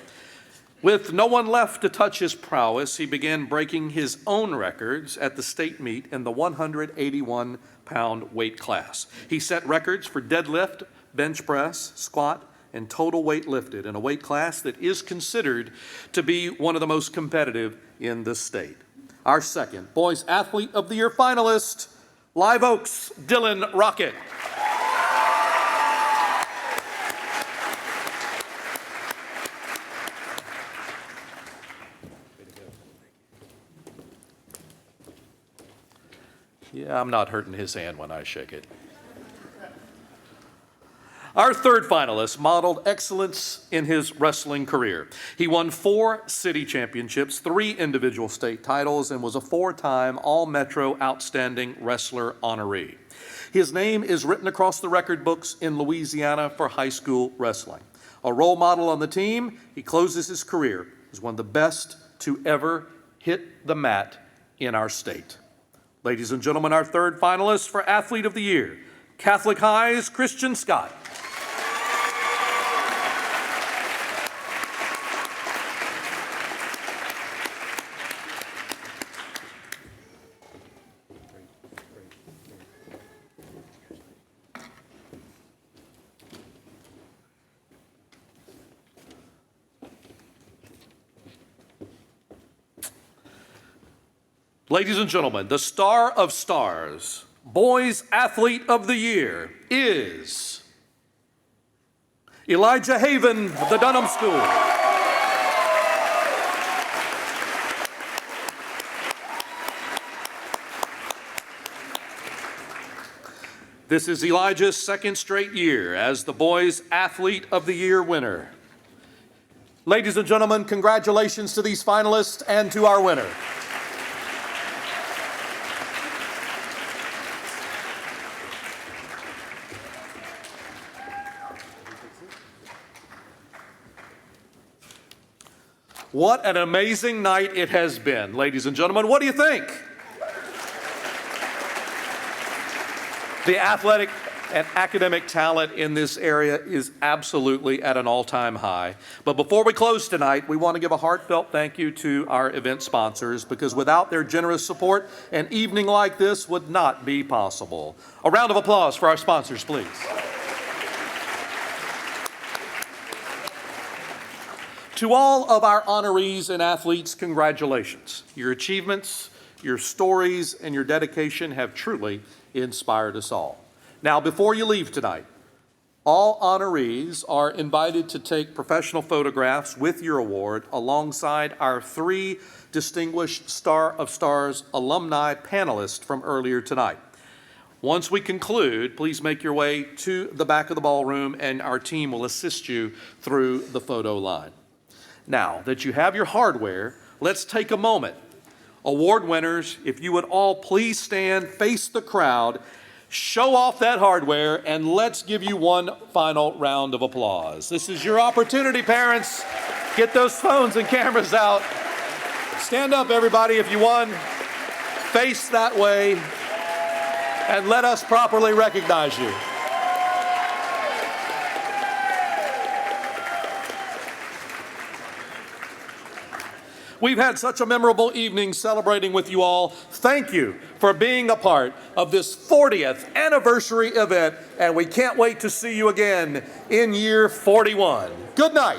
With no one left to touch his prowess, he began breaking his own records at the state meet in the 181-pound weight class. He set records for deadlift, bench press, squat, and total weight lifted in a weight class that is considered to be one of the most competitive in the state. Our second Boys Athlete of the Year finalist, Live Oak's Dylan Rocket. Yeah, I'm not hurting his hand when I shake it. Our third finalist modeled excellence in his wrestling career. He won 4 city championships, 3 individual state titles, and was a 4-time All-Metro Outstanding Wrestler honoree. His name is written across the record books in Louisiana for high school wrestling. A role model on the team, he closes his career as one of the best to ever hit the mat in our state. Ladies and gentlemen, our third finalist for Athlete of the Year, Catholic High's Christian Scott. Ladies and gentlemen, the star of stars, Boys Athlete of the Year is Elijah Haven of the Dunham School. This is Elijah's second straight year as the Boys Athlete of the Year winner. Ladies and gentlemen, congratulations to these finalists and to our winner. What an amazing night it has been, ladies and gentlemen. What do you think? The athletic and academic talent in this area is absolutely at an all-time high. But before we close tonight, we want to give a heartfelt thank you to our event sponsors, because without their generous support, an evening like this would not be possible. A round of applause for our sponsors, please. To all of our honorees and athletes, congratulations. Your achievements, your stories, and your dedication have truly inspired us all. Now, before you leave tonight, all honorees are invited to take professional photographs with your award alongside our 3 distinguished Star of Stars alumni panelists from earlier tonight. Once we conclude, please make your way to the back of the ballroom and our team will assist you through the photo line. Now that you have your hardware, let's take a moment. Award winners, if you would all please stand, face the crowd, show off that hardware, and let's give you one final round of applause. This is your opportunity, parents. Get those phones and cameras out. Stand up, everybody, if you won. Face that way, and let us properly recognize you. We've had such a memorable evening celebrating with you all. Thank you for being a part of this 40th anniversary event, and we can't wait to see you again in year 41. Good night.